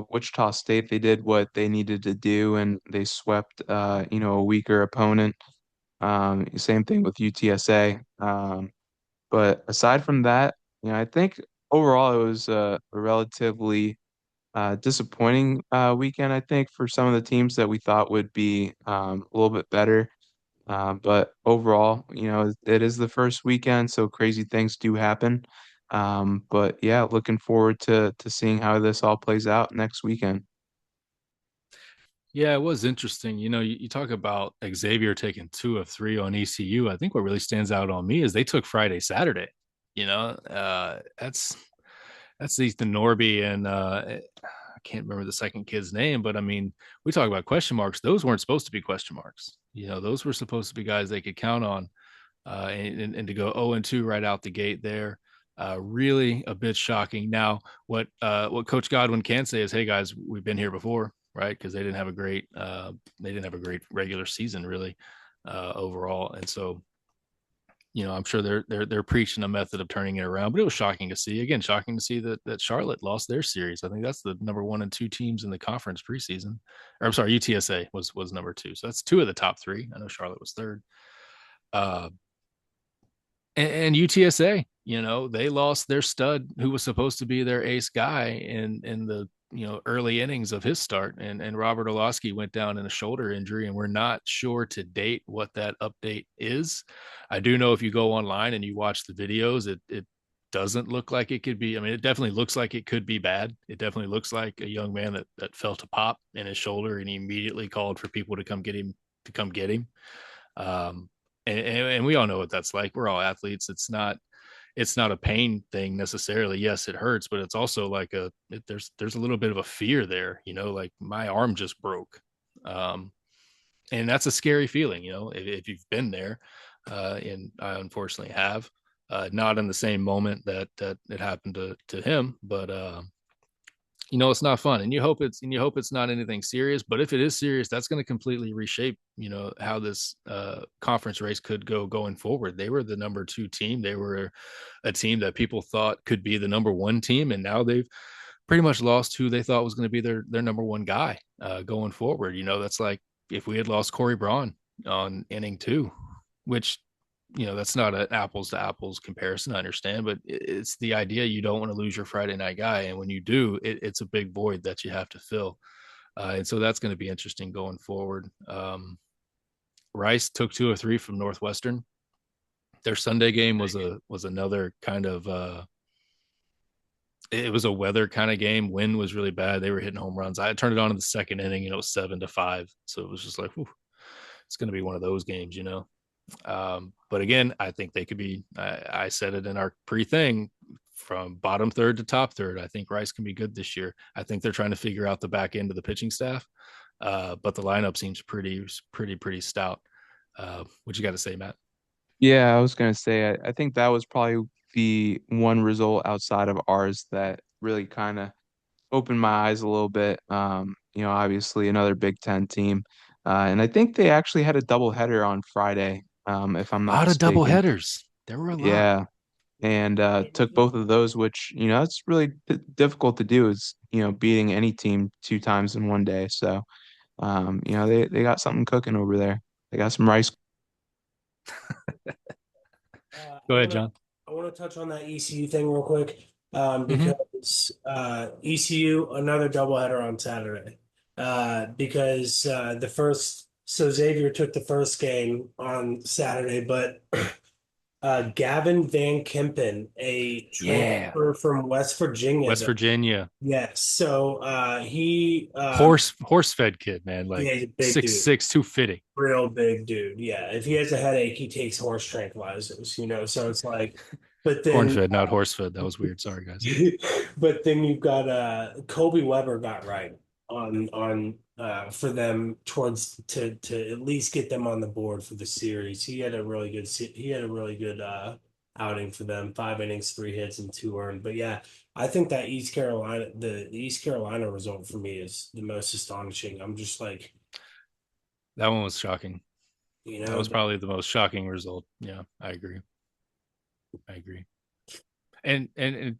Speaker 3: Wichita State, they did what they needed to do and they swept, a weaker opponent. Same thing with UTSA. But aside from that, I think overall it was a relatively disappointing weekend, I think, for some of the teams that we thought would be a little bit better. But overall, it is the first weekend, so crazy things do happen. But yeah, looking forward to seeing how this all plays out next weekend.
Speaker 1: Yeah, it was interesting. You talk about Xavier taking 2 of 3 on ECU. I think what really stands out on me is they took Friday, Saturday. That's Ethan Norby and I can't remember the second kid's name, but I mean, we talk about question marks. Those weren't supposed to be question marks. Those were supposed to be guys they could count on, and to go 0-2 right out the gate there, really a bit shocking. Now, what Coach Godwin can say is, "Hey guys, we've been here before, right?" Because they didn't have a great regular season really overall, and so I'm sure they're preaching a method of turning it around. But it was shocking to see. Again, shocking to see that Charlotte lost their series. I think that's the number 1 and 2 teams in the conference preseason. Or I'm sorry, UTSA was number 2. So that's 2 of the top 3. I know Charlotte was third. Uh, and UTSA, they lost their stud who was supposed to be their ace guy in the early innings of his start, and Robert Orlowski went down in a shoulder injury, and we're not sure to date what that update is. I do know if you go online and you watch the videos, it doesn't look like it could be. I mean, it definitely looks like it could be bad. It definitely looks like a young man that felt a pop in his shoulder, and he immediately called for people to come get him. Um, and we all know what that's like. We're all athletes. It's not a pain thing necessarily. Yes, it hurts, but it's also like there's a little bit of a fear there, like my arm just broke. And that's a scary feeling, if you've been there. And I unfortunately have, not in the same moment that it happened to him, but it's not fun, and you hope it's not anything serious. But if it is serious, that's going to completely reshape how this conference race could go going forward. They were the number 2 team. They were a team that people thought could be the number 1 team, and now they've pretty much lost who they thought was going to be their number 1 guy going forward. That's like if we had lost Corey Braun on inning 2, which that's not an apples to apples comparison, I understand, but it's the idea. You don't want to lose your Friday night guy, and when you do, it's a big void that you have to fill. And so that's going to be interesting going forward. Rice took 2 of 3 from Northwestern. Their Sunday game was another kind of it was a weather kind of game. Wind was really bad. They were hitting home runs. I turned it on in the second inning, 7-5. So it was just like, whew, it's going to be one of those games. But again, I think they could be. I said it in our pre-thing, from bottom third to top third. I think Rice can be good this year. I think they're trying to figure out the back end of the pitching staff, but the lineup seems pretty stout. What you got to say, Matt?
Speaker 3: Yeah, I was gonna say I think that was probably the one result outside of ours that really kind of opened my eyes a little bit. Obviously another Big Ten team, and I think they actually had a doubleheader on Friday, if I'm
Speaker 1: A
Speaker 3: not
Speaker 1: lot of double
Speaker 3: mistaken.
Speaker 1: headers. There were a lot.
Speaker 3: Yeah, and took both of those, which that's really difficult to do. Is beating any team two times in one day. So they got something cooking over there. They got some rice.
Speaker 1: Go
Speaker 2: I
Speaker 1: ahead,
Speaker 2: want to
Speaker 1: John.
Speaker 2: I want to touch on that ECU thing real quick,
Speaker 1: Hmm.
Speaker 2: because ECU another doubleheader on Saturday, because the first so Xavier took the first game on Saturday, but Gavin Van Kempen, a
Speaker 1: Yeah,
Speaker 2: transfer from West Virginia,
Speaker 1: West Virginia.
Speaker 2: yes, so he
Speaker 1: Horse fed kid, man, like
Speaker 2: yeah, he's a big
Speaker 1: six
Speaker 2: dude.
Speaker 1: six, 250.
Speaker 2: Real big dude. Yeah. If he has a headache, he takes horse tranquilizers, so it's like, but
Speaker 1: Corn
Speaker 2: then,
Speaker 1: fed, not horse fed. That was weird. Sorry, guys.
Speaker 2: but then you've got, Kobe Weber got right for them towards to at least get them on the board for the series. He had a really good, outing for them, 5 innings, 3 hits and 2 earned. But yeah, I think that the East Carolina result for me is the most astonishing. I'm just like,
Speaker 1: That one was shocking.
Speaker 2: you
Speaker 1: That
Speaker 2: know,
Speaker 1: was probably the most shocking result. Yeah, I agree. I agree. And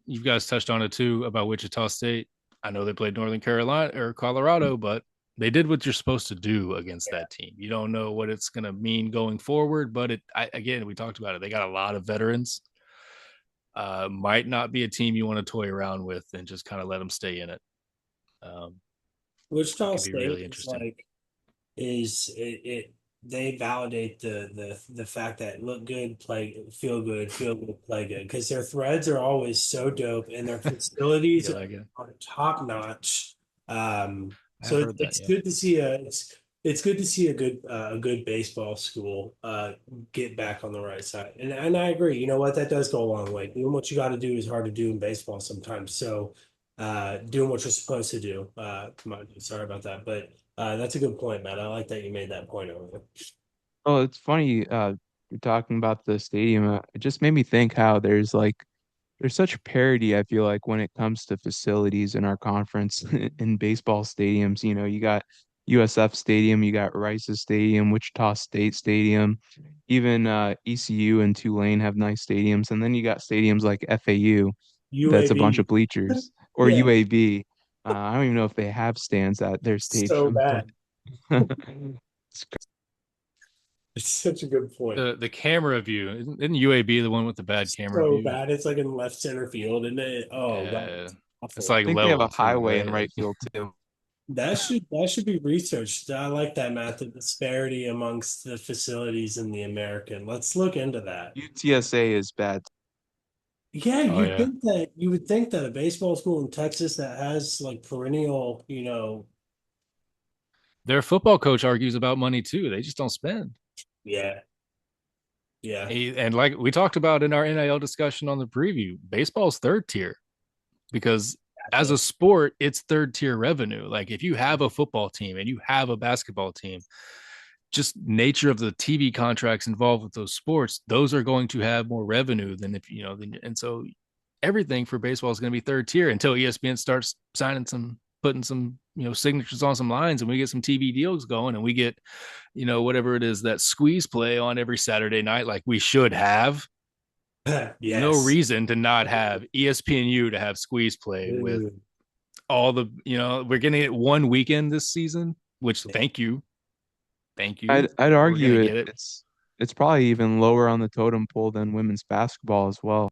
Speaker 1: you guys touched on it too about Wichita State. I know they played Northern Carolina or Colorado, but they did what you're supposed to do against that team. You don't know what it's going to mean going forward, but again, we talked about it. They got a lot of veterans. Might not be a team you want to toy around with and just kind of let them stay in it. Um,
Speaker 2: Wichita
Speaker 1: could be
Speaker 2: State
Speaker 1: really
Speaker 2: is
Speaker 1: interesting.
Speaker 2: like is it they validate the fact that look good, feel good, play good, because their threads are always so dope and their facilities
Speaker 1: You like it?
Speaker 2: are top notch.
Speaker 1: I have
Speaker 2: So
Speaker 1: heard that.
Speaker 2: it's
Speaker 1: Yeah.
Speaker 2: good to see it's good to see a good baseball school get back on the right side. And I agree. You know what? That does go a long way. Doing what you got to do is hard to do in baseball sometimes. So doing what you're supposed to do. Come on, sorry about that, but that's a good point, Matt. I like that you made that point over.
Speaker 3: Oh, it's funny. You're talking about the stadium. It just made me think how there's such parity, I feel like, when it comes to facilities in our conference in baseball stadiums. You got USF Stadium, you got Rice's Stadium, Wichita State Stadium, even ECU and Tulane have nice stadiums. And then you got stadiums like FAU that's a bunch of
Speaker 2: UAB.
Speaker 3: bleachers, or
Speaker 2: Yeah,
Speaker 3: UAB. I don't even know if they have stands at their
Speaker 2: so
Speaker 3: stadium, but
Speaker 2: bad. It's such a good point.
Speaker 1: The camera view isn't UAB the one with the bad camera
Speaker 2: So
Speaker 1: view?
Speaker 2: bad. It's like in left center field, and oh god,
Speaker 1: Yeah,
Speaker 2: it's
Speaker 1: it's
Speaker 2: awful.
Speaker 1: like
Speaker 3: I think they have
Speaker 1: level
Speaker 3: a
Speaker 1: too,
Speaker 3: highway in
Speaker 1: right? Like
Speaker 3: right field too.
Speaker 2: That should be researched. I like that, Matt. The disparity amongst the facilities in the American. Let's look into that.
Speaker 3: UTSA is bad.
Speaker 2: Yeah,
Speaker 1: oh yeah,
Speaker 2: you would think that a baseball school in Texas that has like perennial,
Speaker 1: their football coach argues about money too. They just don't spend.
Speaker 2: yeah, yeah,
Speaker 1: And like we talked about in our NIL discussion on the preview, baseball's third tier because as
Speaker 2: exactly.
Speaker 1: a sport, it's third tier revenue. Like if you have a football team and you have a basketball team, just nature of the TV contracts involved with those sports, those are going to have more revenue than if and so everything for baseball is going to be third tier until ESPN starts signing putting some signatures on some lines and we get some TV deals going and we get whatever it is that squeeze play on every Saturday night like we should have. No
Speaker 2: Yes.
Speaker 1: reason to not have ESPNU to have squeeze play with
Speaker 2: Dude.
Speaker 1: all we're getting it one weekend this season, which thank you,
Speaker 3: I'd
Speaker 1: we're
Speaker 3: argue
Speaker 1: gonna get it.
Speaker 3: it's probably even lower on the totem pole than women's basketball as well.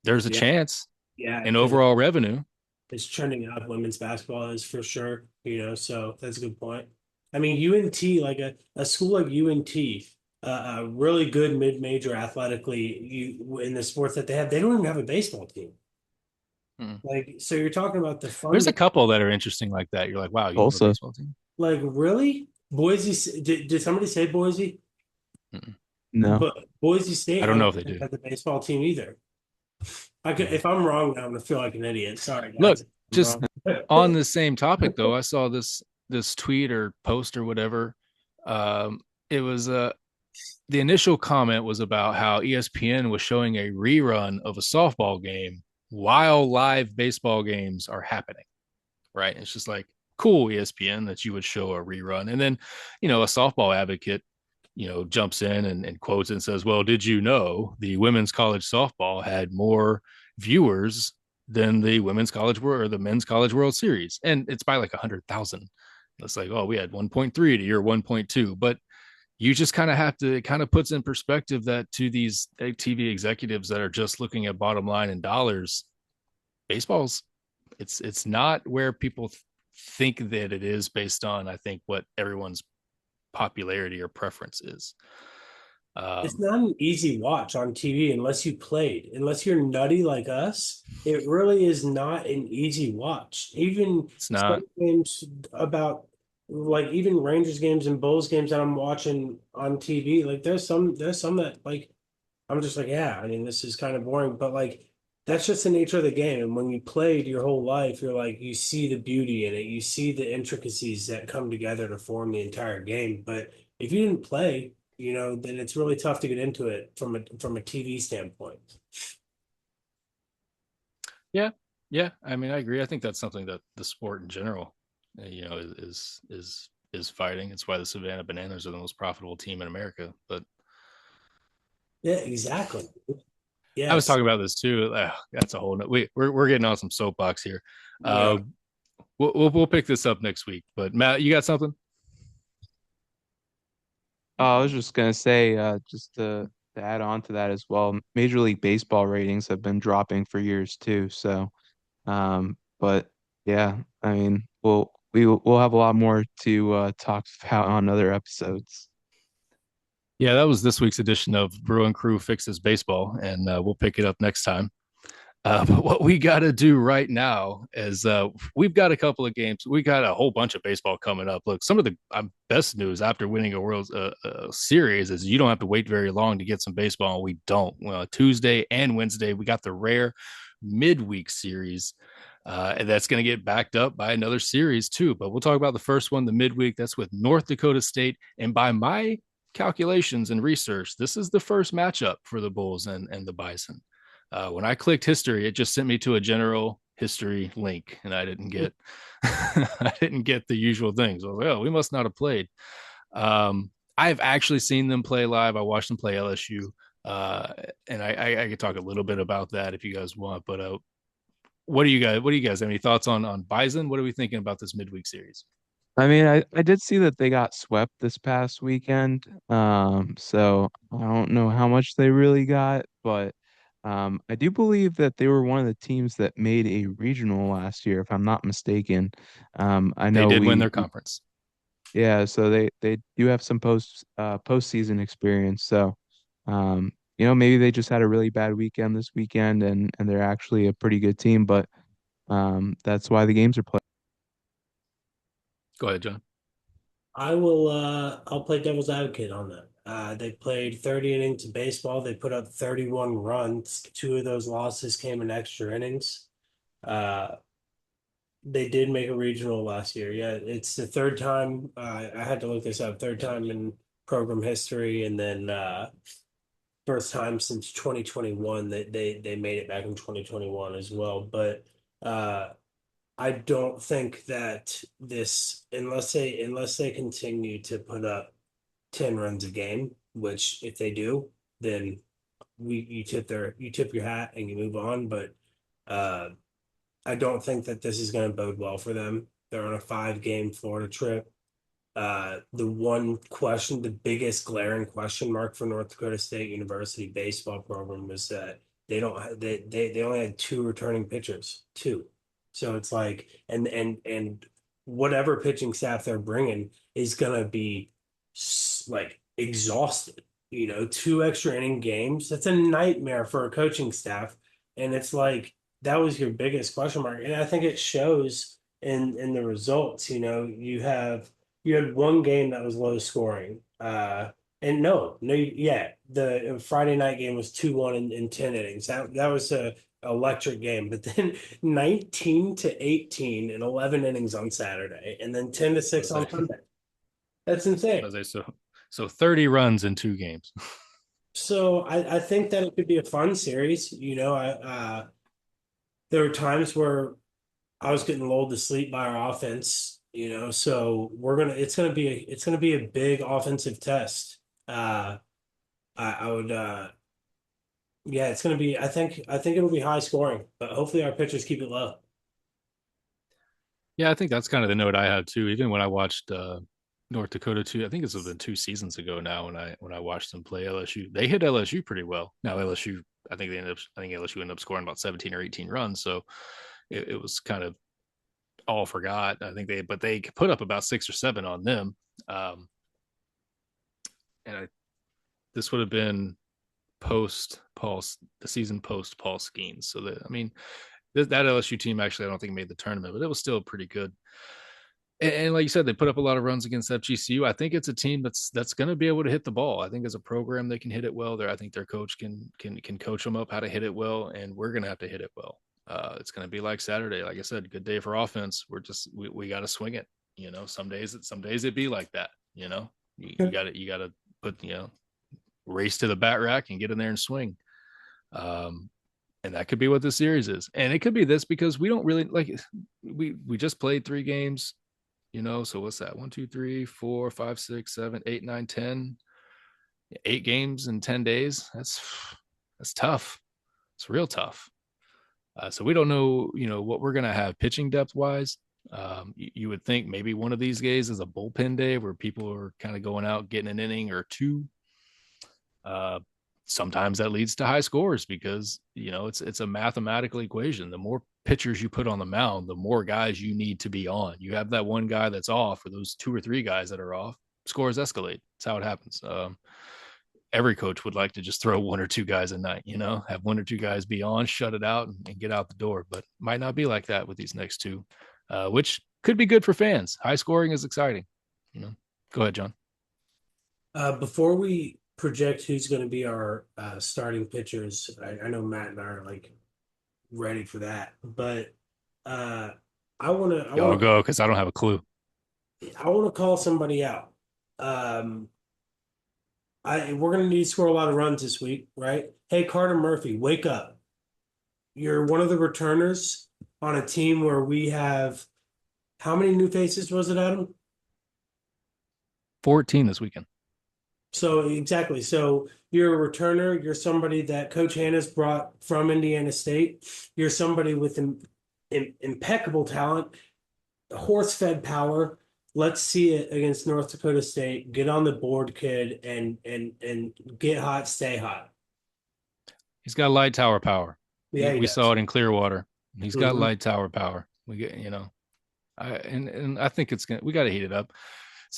Speaker 1: There's a
Speaker 2: Yeah,
Speaker 1: chance
Speaker 2: yeah,
Speaker 1: in
Speaker 2: because
Speaker 1: overall revenue.
Speaker 2: it's trending up. Women's basketball is for sure, so that's a good point. I mean, UNT, like a school like UNT, really good mid-major athletically, in the sports that they have, they don't even have a baseball team.
Speaker 1: Hmm.
Speaker 2: Like, so you're talking about the
Speaker 1: There's a
Speaker 2: funding.
Speaker 1: couple that are interesting like that. You're like, wow, you have a
Speaker 3: Tulsa,
Speaker 1: baseball team?
Speaker 2: Like, really? Boise, did somebody say Boise?
Speaker 1: Mm-mm.
Speaker 3: no.
Speaker 2: But Boise
Speaker 1: I
Speaker 2: State, I
Speaker 1: don't know
Speaker 2: don't
Speaker 1: if they
Speaker 2: think
Speaker 1: do.
Speaker 2: has a baseball team either.
Speaker 1: Yeah.
Speaker 2: If I'm wrong now, I'm gonna feel like an idiot. Sorry,
Speaker 1: Look,
Speaker 2: guys. I'm
Speaker 1: just
Speaker 2: wrong.
Speaker 1: on the same topic though, I saw this tweet or post or whatever. it was the initial comment was about how ESPN was showing a rerun of a softball game while live baseball games are happening. Right? It's just like cool ESPN that you would show a rerun, and then a softball advocate jumps in and quotes and says, well, did you know the women's college softball had more viewers than the women's college world or the men's college world series, and it's by like 100,000. It's like, oh, we had 1.3 to your 1.2, but you just kind of have to, it kind of puts in perspective that to these TV executives that are just looking at bottom line and dollars, baseball's it's not where people think that it is based on, I think, what everyone's popularity or preference is.
Speaker 2: It's
Speaker 1: um
Speaker 2: not an easy watch on TV unless you played. Unless you're nutty like us, it really is not an easy watch. Even
Speaker 1: it's
Speaker 2: some
Speaker 1: not.
Speaker 2: games about like even Rangers games and Bulls games that I'm watching on TV, like there's some that like I'm just like, yeah, I mean, this is kind of boring, but like that's just the nature of the game. And when you played your whole life, you're like, you see the beauty in it, you see the intricacies that come together to form the entire game. But if you didn't play, then it's really tough to get into it from a TV standpoint.
Speaker 1: Yeah, yeah, I mean, I agree. I think that's something that the sport in general is fighting. It's why the Savannah Bananas are the most profitable team in America. But
Speaker 2: Yeah, exactly.
Speaker 1: I was
Speaker 2: Yes.
Speaker 1: talking about this too. That's a whole we're getting on some soapbox here. uh
Speaker 2: Yeah.
Speaker 1: we'll pick this up next week. But Matt, you got something?
Speaker 3: I was just gonna say, just to add on to that as well, Major League Baseball ratings have been dropping for years too. So, but yeah, I mean, we'll have a lot more to talk about on other episodes.
Speaker 1: Yeah, that was this week's edition of Brewin Crew Fixes Baseball, and we'll pick it up next time. But what we got to do right now is we've got a couple of games. We got a whole bunch of baseball coming up. Look, some of the best news after winning a World Series is you don't have to wait very long to get some baseball, and we don't. Well, Tuesday and Wednesday, we got the rare midweek series. And that's going to get backed up by another series too. But we'll talk about the first one, the midweek. That's with North Dakota State. And by my calculations and research, this is the first matchup for the Bulls and the Bison. When I clicked history, it just sent me to a general history link, and I didn't get I didn't get the usual things. I was like, oh, we must not have played. I've actually seen them play live. I watched them play LSU, uh, and I could talk a little bit about that if you guys want. But what do you guys have any thoughts on Bison? What are we thinking about this midweek series?
Speaker 3: I mean, I did see that they got swept this past weekend. So I don't know how much they really got, but I do believe that they were one of the teams that made a regional last year, if I'm not mistaken. I
Speaker 1: They
Speaker 3: know
Speaker 1: did win their conference.
Speaker 3: yeah, so they do have some postseason experience. So maybe they just had a really bad weekend this weekend and they're actually a pretty good team, but that's why the games are played.
Speaker 1: Go ahead, John.
Speaker 2: I'll play devil's advocate on that. They played 30 innings of baseball. They put up 31 runs. Two of those losses came in extra innings. Uh, they did make a regional last year. Yeah, it's the third time. I had to look this up. Third time in program history, and then first time since 2021 that they made it back in 2021 as well. But uh, I don't think that this unless they continue to put up 10 runs a game, which if they do, then you tip your hat and you move on. But uh, I don't think that this is going to bode well for them. They're on a 5-game Florida trip. The biggest glaring question mark for North Dakota State University baseball program was that they don't they only had two returning pitchers, two. So it's like and whatever pitching staff they're bringing is gonna be like exhausted. Two extra inning games. That's a nightmare for a coaching staff, and it's like that was your biggest question mark, and I think it shows in the results. You had one game that was low scoring. And no, yeah, the Friday night game was 2-1 in 10 innings. That was a electric game. But then 19-18 in 11 innings on Saturday, and then 10-6
Speaker 1: Was
Speaker 2: on
Speaker 1: I
Speaker 2: Sunday. That's insane.
Speaker 1: was I so So 30 runs in 2 games.
Speaker 2: So I think that it could be a fun series. There were times where I was getting lulled to sleep by our offense, so it's gonna be a big offensive test. I would yeah, it's gonna be I think it'll be high scoring, but hopefully our pitchers keep it low.
Speaker 1: Yeah, I think that's kind of the note I had too. Even when I watched North Dakota too, I think it's been 2 seasons ago now when I watched them play LSU. They hit LSU pretty well. Now LSU, I think LSU ended up scoring about 17 or 18 runs, so it was kind of all forgot. I think they put up about 6 or 7 on them. Um, and this would have been post Paul the season post Paul Skeens. So that LSU team actually I don't think made the tournament, but it was still pretty good. And like you said, they put up a lot of runs against FGCU. I think it's a team that's going to be able to hit the ball. I think as a program they can hit it well. I think their coach can coach them up how to hit it well, and we're going to have to hit it well. It's going to be like Saturday. Like I said, good day for offense. We got to swing it. Some days it be like that. You got to put race to the bat rack and get in there and swing. Um, and that could be what this series is, and it could be this because we don't really like we just played 3 games. So what's that? 1, 2, 3, 4, 5, 6, 7, 8, 9, 10. 8 games in 10 days. That's tough. It's real tough. So we don't know, what we're gonna have pitching depth wise. You would think maybe one of these days is a bullpen day where people are kind of going out getting an inning or two. Uh, Sometimes that leads to high scores because it's a mathematical equation. The more pitchers you put on the mound, the more guys you need to be on. You have that one guy that's off, or those 2 or 3 guys that are off, scores escalate. That's how it happens. Every coach would like to just throw 1 or 2 guys a night, have 1 or 2 guys be on, shut it out, and get out the door. But might not be like that with these next two, which could be good for fans. High scoring is exciting. Go ahead, John.
Speaker 2: Before we project who's going to be our starting pitchers, I know Matt and I are like ready for that, but uh,
Speaker 1: Y'all go because I don't have a clue.
Speaker 2: I want to call somebody out. Um, we're going to need to score a lot of runs this week, right? Hey, Carter Murphy, wake up! You're one of the returners on a team where we have how many new faces was it, Adam?
Speaker 1: 14 this weekend.
Speaker 2: So exactly. So you're a returner. You're somebody that Coach Hanna's brought from Indiana State. You're somebody with impeccable talent, horse-fed power. Let's see it against North Dakota State. Get on the board, kid, and get hot, stay hot.
Speaker 1: He's got light tower power.
Speaker 2: Yeah, he
Speaker 1: We
Speaker 2: does.
Speaker 1: saw it in Clearwater. He's got
Speaker 2: Mhm.
Speaker 1: light tower power. We get, and I think we got to heat it up.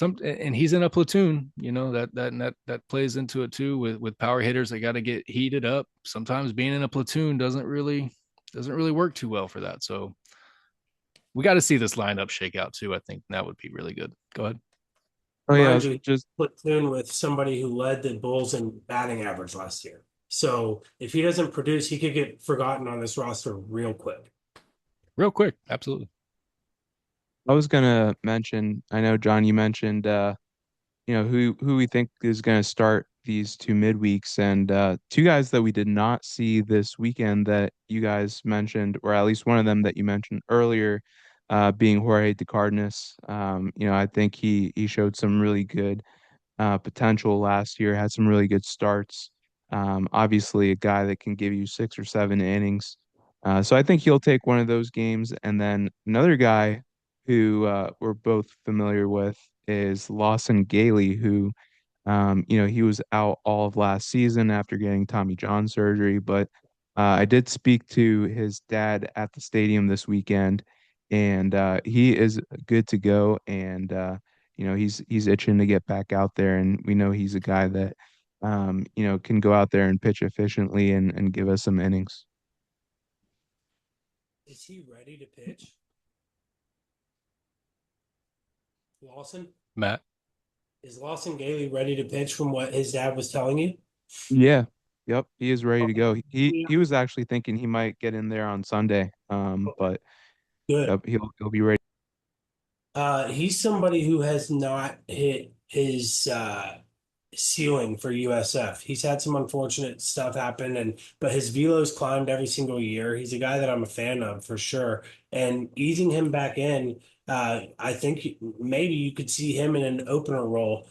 Speaker 1: And he's in a platoon, that plays into it too with power hitters. They got to get heated up. Sometimes being in a platoon doesn't really work too well for that. So we got to see this lineup shake out too. I think that would be really good. Go ahead.
Speaker 3: Oh yeah,
Speaker 2: Mind you,
Speaker 3: just
Speaker 2: platoon with somebody who led the Bulls in batting average last year. So if he doesn't produce, he could get forgotten on this roster real quick.
Speaker 1: Real quick. Absolutely.
Speaker 3: I was gonna mention, I know John, you mentioned who we think is gonna start these two midweeks, and two guys that we did not see this weekend that you guys mentioned, or at least one of them that you mentioned earlier, being Jorge DeCardenas. I think he showed some really good potential last year, had some really good starts. Obviously, a guy that can give you 6 or 7 innings. So I think he'll take one of those games. And then another guy who we're both familiar with is Lawson Gailey, who, he was out all of last season after getting Tommy John surgery. But I did speak to his dad at the stadium this weekend, and he is good to go. And he's itching to get back out there, and we know he's a guy that can go out there and pitch efficiently and give us some innings.
Speaker 2: Is he ready to pitch? Lawson?
Speaker 1: Matt.
Speaker 2: Is Lawson Gailey ready to pitch from what his dad was telling you?
Speaker 3: Yeah, yep, he is ready to
Speaker 2: Okay.
Speaker 3: go. He
Speaker 2: Yeah.
Speaker 3: he was actually thinking he might get in there on Sunday, but
Speaker 2: Good.
Speaker 3: yep, he'll be ready.
Speaker 2: He's somebody who has not hit his ceiling for USF. He's had some unfortunate stuff happen, but his velo's climbed every single year. He's a guy that I'm a fan of for sure. And easing him back in, I think maybe you could see him in an opener role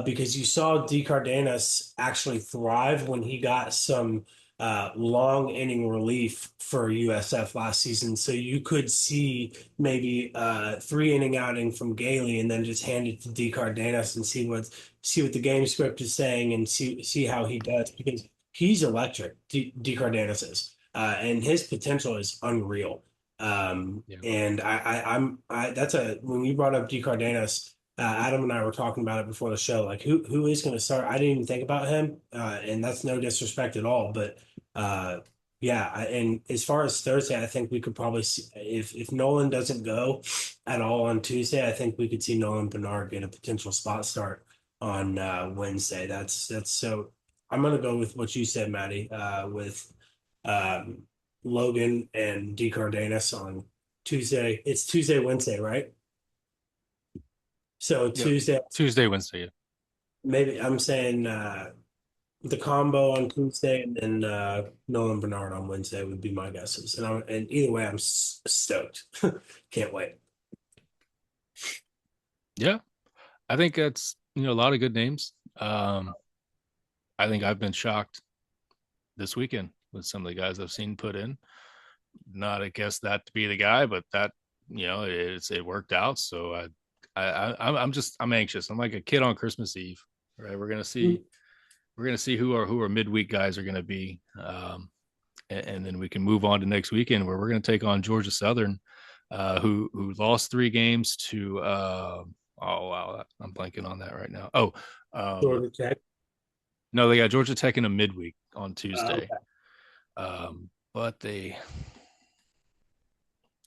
Speaker 2: because you saw D. Cardenas actually thrive when he got some long inning relief for USF last season. So you could see maybe 3 inning outing from Gailey and then just hand it to D. Cardenas and see what the game script is saying and see how he does because he's electric. D. Cardenas is, and his potential is unreal.
Speaker 1: Yeah.
Speaker 2: And that's a when you brought up D. Cardenas. Adam and I were talking about it before the show. Like who is going to start? I didn't even think about him, and that's no disrespect at all. But yeah, and as far as Thursday, I think we could probably see if Nolan doesn't go at all on Tuesday, I think we could see Nolan Bernard get a potential spot start on Wednesday. That's so. I'm gonna go with what you said, Maddie, with um, Logan and D Cardenas on Tuesday. It's Tuesday, Wednesday, right? So
Speaker 1: Yep.
Speaker 2: Tuesday,
Speaker 1: Tuesday, Wednesday. Yeah.
Speaker 2: maybe I'm saying the combo on Tuesday and then Nolan Bernard on Wednesday would be my guesses. And either way, I'm stoked. Can't wait.
Speaker 1: Yeah. I think that's, a lot of good names. I think I've been shocked this weekend with some of the guys I've seen put in. Not, I guess, that to be the guy, but that, it worked out. So I'm anxious. I'm like a kid on Christmas Eve, right? We're gonna see who our midweek guys are gonna be, and then we can move on to next weekend where we're gonna take on Georgia Southern, who lost 3 games to. Oh wow, I'm blanking on that right now. Oh,
Speaker 2: Georgia Tech.
Speaker 1: no, they got Georgia Tech in a midweek on Tuesday.
Speaker 2: Okay.
Speaker 1: But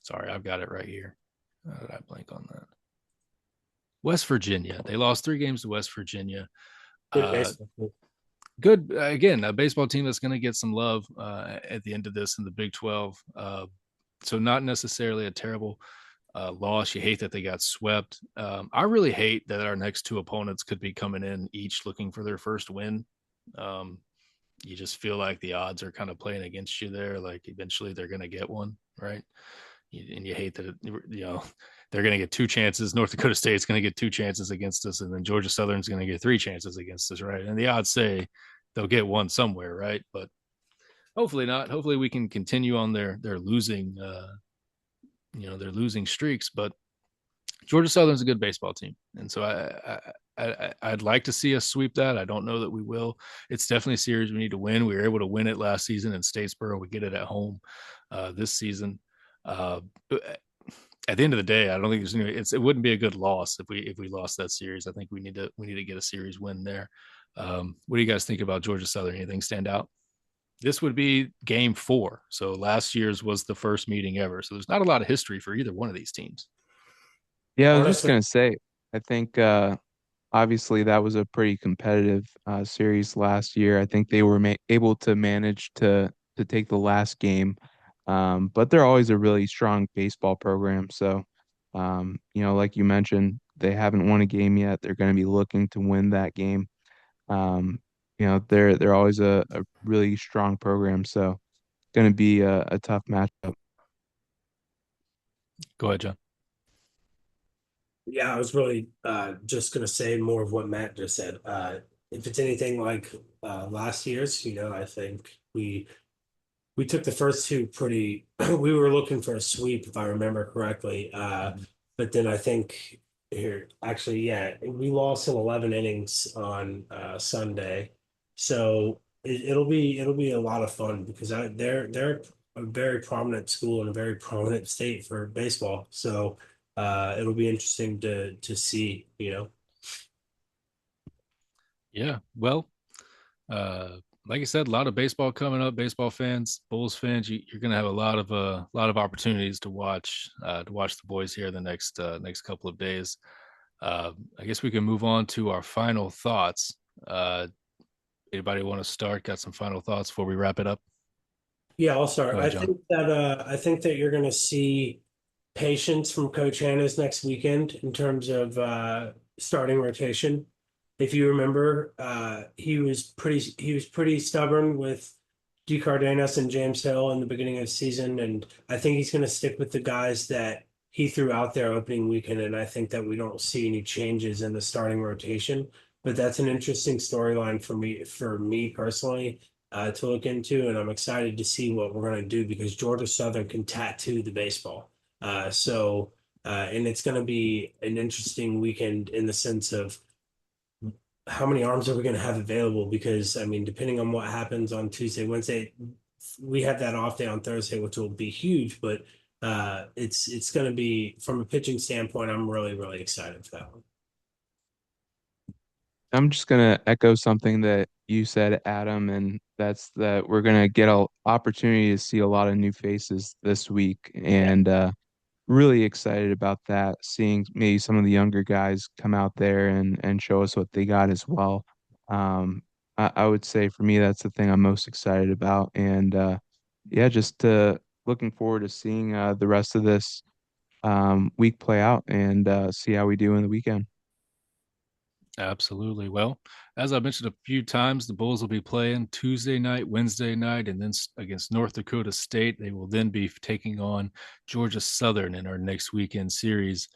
Speaker 1: sorry, I've got it right here. How did I blank on that? West Virginia. They lost 3 games to West Virginia.
Speaker 2: Good
Speaker 1: Uh,
Speaker 2: baseball.
Speaker 1: Good, again, a baseball team that's going to get some love at the end of this in the Big 12. So not necessarily a terrible loss. You hate that they got swept. I really hate that our next 2 opponents could be coming in each looking for their first win. You just feel like the odds are kind of playing against you there. Like eventually they're going to get one, right? And you hate that they're going to get 2 chances. North Dakota State's going to get 2 chances against us, and then Georgia Southern's going to get 3 chances against us, right? And the odds say they'll get one somewhere, right? But hopefully not. Hopefully we can continue on their losing, their losing streaks. But Georgia Southern's a good baseball team, and so I'd like to see us sweep that. I don't know that we will. It's definitely a series we need to win. We were able to win it last season in Statesboro. We get it at home this season. At the end of the day, I don't think it wouldn't be a good loss if we lost that series. I think we need to get a series win there. What do you guys think about Georgia Southern? Anything stand out? This would be game 4. So last year's was the first meeting ever. So there's not a lot of history for either one of these teams.
Speaker 3: Yeah, I was just
Speaker 2: Honestly,
Speaker 3: gonna say, I think obviously that was a pretty competitive series last year. I think they were able to manage to take the last game, but they're always a really strong baseball program. So, like you mentioned, they haven't won a game yet. They're going to be looking to win that game. Um, they're always a really strong program. So, going to be a tough matchup.
Speaker 1: Go ahead, John.
Speaker 2: yeah, I was really just gonna say more of what Matt just said. If it's anything like last year's, I think we took the first two pretty. We were looking for a sweep, if I remember correctly. But then I think here, actually, yeah, we lost in 11 innings on Sunday, so it'll be a lot of fun because they're a very prominent school and a very prominent state for baseball. So it'll be interesting to see.
Speaker 1: Yeah. Well, uh, like I said, a lot of baseball coming up. Baseball fans, Bulls fans, you're going to have a lot of opportunities to watch the boys here the next couple of days. I guess we can move on to our final thoughts. Anybody want to start? Got some final thoughts before we wrap it up?
Speaker 2: Yeah, I'll
Speaker 1: Go
Speaker 2: start.
Speaker 1: ahead, John.
Speaker 2: I think that you're going to see patience from Coach Hanna's next weekend in terms of starting rotation. if you remember, he was pretty stubborn with Cardenas and James Hill in the beginning of the season, and I think he's going to stick with the guys that he threw out there opening weekend, and I think that we don't see any changes in the starting rotation. But that's an interesting storyline for me personally, to look into, and I'm excited to see what we're going to do because Georgia Southern can tattoo the baseball. And it's going to be an interesting weekend in the sense of how many arms are we going to have available? Because I mean, depending on what happens on Tuesday, Wednesday, we have that off day on Thursday, which will be huge. But it's going to be from a pitching standpoint. I'm really excited for that one.
Speaker 3: I'm just gonna echo something that you said, Adam, and that's that we're gonna get an opportunity to see a lot of new faces this week,
Speaker 2: Yeah.
Speaker 3: and really excited about that. Seeing maybe some of the younger guys come out there and show us what they got as well. I would say for me, that's the thing I'm most excited about, and yeah, just looking forward to seeing the rest of this week play out and see how we do in the weekend.
Speaker 1: Absolutely. Well, as I mentioned a few times, the Bulls will be playing Tuesday night, Wednesday night, and then against North Dakota State. They will then be taking on Georgia Southern in our next weekend series.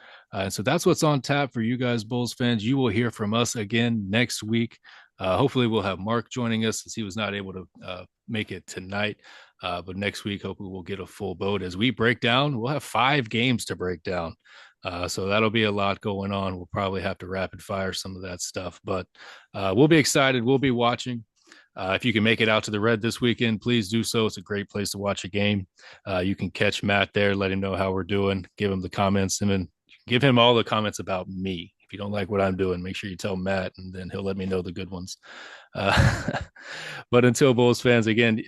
Speaker 1: So that's what's on tap for you guys, Bulls fans. You will hear from us again next week. Hopefully, we'll have Mark joining us since he was not able to make it tonight. But next week, hopefully, we'll get a full boat as we break down. We'll have 5 games to break down. So that'll be a lot going on. We'll probably have to rapid fire some of that stuff, but we'll be excited. We'll be watching. If you can make it out to the Red this weekend, please do so. It's a great place to watch a game. You can catch Matt there, let him know how we're doing, give him the comments, and then give him all the comments about me. If you don't like what I'm doing, make sure you tell Matt, and then he'll let me know the good ones. But until Bulls fans, again,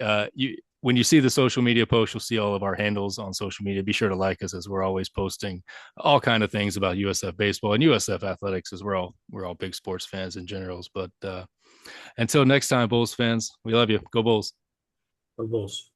Speaker 1: when you see the social media posts, you'll see all of our handles on social media. Be sure to like us as we're always posting all kind of things about USF baseball and USF athletics, as we're all big sports fans in generals. But until next time, Bulls fans, we love you. Go Bulls.
Speaker 2: For Bulls.